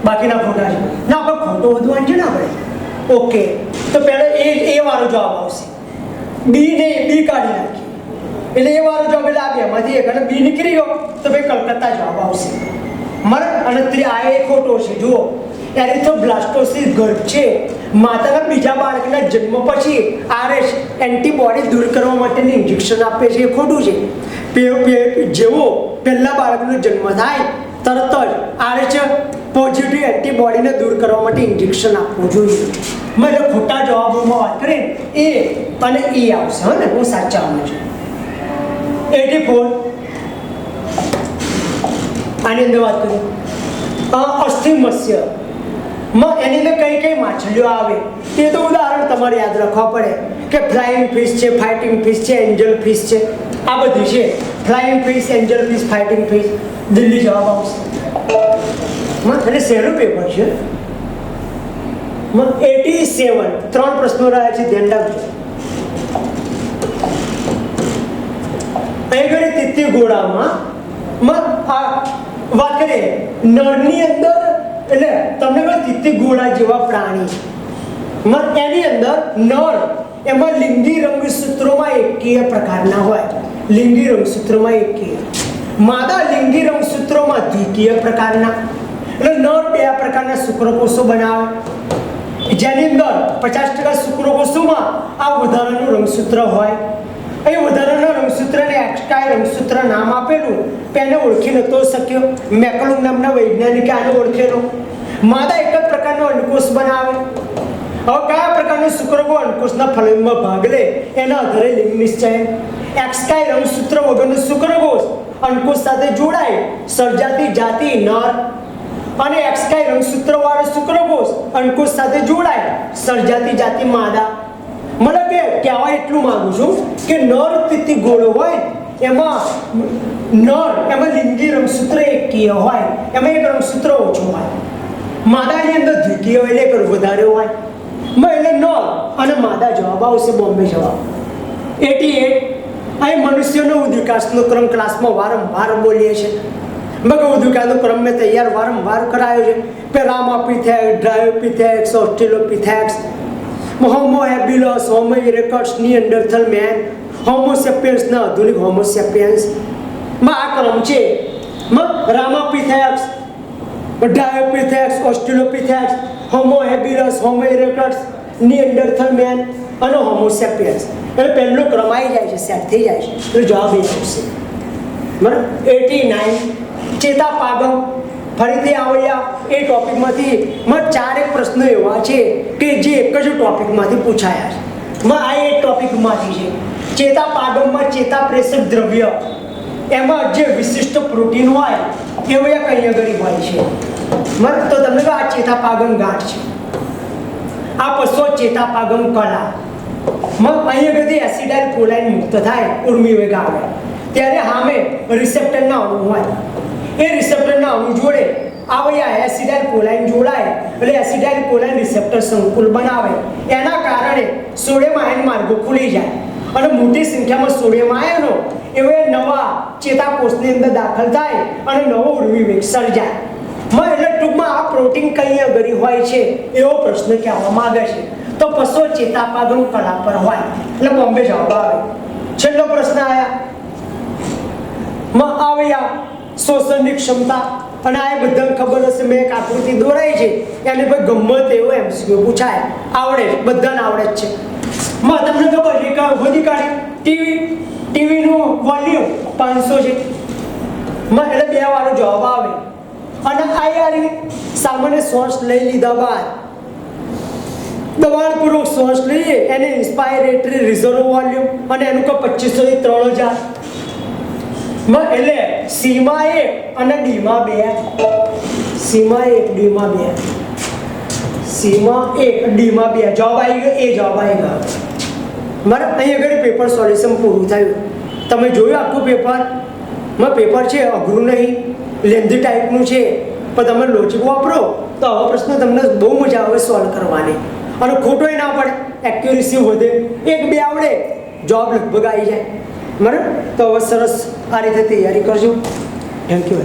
બાકીના ખોટા છે ના, આપણે ખોટો વધવાનું છે ને આપણે. ઓકે, તો પહેલા એ વાળો જવાબ આવશે. બી ને બી કાઢી નાખીએ એટલે એ વાળો જવાબ એટલે આ બેમાંથી એક અને બી નીકળી ગયો તો ભાઈ કલકત્તા જવાબ આવશે. અને આ એ ખોટો છે. જુઓ, એરિથ્રોબ્લાસ્ટોસિસ ગર્ભ છે, માતાના બીજા બાળકના જન્મ પછી આરએચ એન્ટીબોડી દૂર કરવા માટેની ઇન્જેક્શન આપે છે, એ ખોટું છે. જેવો પહેલા બાળકનો જન્મ થાય તરત જ આરએચ પોઝિટિવ એન્ટીબોડીને દૂર કરવા માટે ઇન્જેક્શન આપવું જોઈએ. એટલે ખોટા જવાબોમાં વાત કરીએ એ અને એ આવશે. હા ને, હું સાચા આવું છું. 84 આની અંદર વાત કરીએ અસ્થિમત્સ્ય એની અંદર કઈ કઈ માછલીઓ આવે એ તો ઉદાહરણ તમારે યાદ રાખવા પડે કે ફ્લાઇંગ ફિશ છે, ફાઇટિંગ ફિશ છે, એન્જલ ફિશ છે, આ બધી છે. Flying fish, Angel fish, fighting fish, Delhi જવાબ આવશે. એટલે સહેલું પેપર છે. 87 3 પ્રશ્નો રહ્યા છે, ધ્યાન રાખજો. અહીં ઘણી તિત્તી ઘોડામાં વાત કરીએ નળની અંદર, એટલે તમને કહે તિત્તી ઘોડા જેવા પ્રાણી એની અંદર નળ એમાં લિંગી રંગસૂત્રોમાં એકીય પ્રકારના હોય. લિંગી રંગસૂત્રોમાં એકીય, માદા લિંગી રંગસૂત્રોમાં દ્વિકીય પ્રકારના. એટલે નર બે પ્રકારના શુક્રકોષો બનાવે, જેની અંદર 50% શુક્રકોષોમાં આ વધારાનું રંગસૂત્ર હોય. એ વધારાના રંગસૂત્રને એક્સ્ટ્રા રંગસૂત્ર નામ આપેલું, તેને ઓળખી નતો શક્યો. મેકલુંગ નામના વૈજ્ઞાનિકે આને ઓળખેલો. માદા એક જ પ્રકારનો અંડકોષ બનાવે. હવે કયા પ્રકારનો શુક્રકોષ અંડકોષના ફલનમાં ભાગ લે એના આધારે લિંગ નિશ્ચય. એક્સ્ટ્રા રંગસૂત્ર વગરનો શુક્રકોષ અંડકોષ સાથે જોડાય સર્જાતી જાતિ નર, અને એક્સ્ટ્રા રંગસૂત્ર વાળો શુક્રકોષ અંડકોષ સાથે જોડાય સર્જાતી જાતિ માદા. મતલબ કે કહેવાય એટલું માંગુ છું કે નર તિત્તી ઘોડો હોય એમાં લિંગી રંગસૂત્ર એકકીય હોય, એમાં એક રંગસૂત્ર ઓછું હોય. માદાની અંદર દ્વિકીય હોય એટલે વધારે હોય. એટલે નર અને માદા જવાબ આવશે, બોમ્બે જવાબ. 88 અહીં મનુષ્યનો વિકાસનો ક્રમ ક્લાસમાં વારંવાર બોલીએ છીએ. ઉદ્વિકાનો ક્રમ મેં તૈયાર વારંવાર કરાયો છે. પેરામાપિથેક્સ, ડ્રાયોપિથેક્સ, ઓસ્ટ્રેલોપિથેક્સ, હોમો હેબિલસ, હોમો ઇરેક્ટસ, નિએન્ડરથલ મેન, હોમો સેપિયન્સના આધુનિક હોમો સેપિયન્સ માં આ ક્રમ છે. રામાપિથેક્સ, ડ્રાયોપિથેક્સ, ઓસ્ટ્રેલોપિથેક્સ, હોમો હેબિલસ, હોમો ઇરેક્ટસ, નિએન્ડરથલ મેન અને હોમો સેપિયન્સ. એટલે પહેલો ક્રમ આવી જાય છે, સેટ થઈ જાય છે. તો જવાબ એ આવશે. બરાબર. 89 ચેતાપાગમ. ફરીથી આવ્યા એ ટોપિકમાંથી 4 પ્રશ્નો એવા છે કે જે એક જ ટોપિકમાંથી પૂછાયા છે. આ એક ટોપિકમાંથી છે. ચેતાપાગમમાં ચેતાપ્રેષક દ્રવ્ય એમાં જે વિશિષ્ટ પ્રોટીન હોય એવું એક અહીંયા આગળ હોય છે. તો તમને કહો આ ચેતાપાગમ ગાંઠ છે, આ પશુ ચેતાપાગમ કલા. અહીંયા આગળથી એસિડાઇલ કોલાઇન મુક્ત થાય ઉર્મી વેગ આવે ત્યારે સામે રિસેપ્ટરના અણુ હોય. એ રિસેપ્ટરના અણુ જોડે આ એસિડાઇલ કોલાઇન જોડાય એટલે એસિડાઇલ કોલાઇન રિસેપ્ટર સંકુલ બનાવે. એના કારણે સોડિયમ આયન માર્ગો ખુલી જાય અને મોટી સંખ્યામાં સોડિયમ આયનો એવે નવા ચેતાકોષની અંદર દાખલ થાય અને નવો ઉર્મિવેગ સર્જાય. એટલે ટૂંકમાં આ પ્રોટીન કઈ આગળ હોય છે એવો પ્રશ્ન કહેવામાં આવે છે. તો પશુ ચેતાપાગમ કલા પર હોય એટલે બોમ્બે જવાબ આવે. છેલ્લો પ્રશ્ન આવ્યા શોષણની ક્ષમતા. અને આ બધાને ખબર હશે, મેં એક આકૃતિ દોરાઈ છે એને ભાઈ ગમે તેવો MCQ પૂછાય, આવડે, બધાને આવડે જ છે. તમને ખબર છે કે વધી કાઢી ટીવીનું વોલ્યુમ 500 છે. એટલે 2 વાળો જવાબ આવે. અને આ સામાન્ય શ્વાસ લઈ લીધા બાદ દબાણપૂર્વક શ્વાસ લઈએ એને ઇન્સ્પાયરેટરી રિઝર્વ વોલ્યુમ અને એનું કે 2500 થી 3000. એટલે સીમાં 1 અને ડીમાં 2. સીમાં 1 ડીમાં 2. સીમાં 1 ડીમાં 2 જવાબ આવી ગયો. એ જવાબ આવી ગયો. મારે અહીં આગળ પેપર સોલ્યુશન પૂરું થયું. તમે જોયું આખું પેપર છે, અઘરું નહીં, લેન્ધી ટાઈપનું છે, પણ તમે લોજિક વાપરો તો આવા પ્રશ્નો તમને બહુ મજા આવે સોલ્વ કરવાની. અને ખોટોય ના પડે, એક્યુરેસી વધે. 1-2 આવડે જવાબ લગભગ આવી જાય. બરાબર. તો હવે સરસ આ રીતે તૈયારી કરજો. Thank you.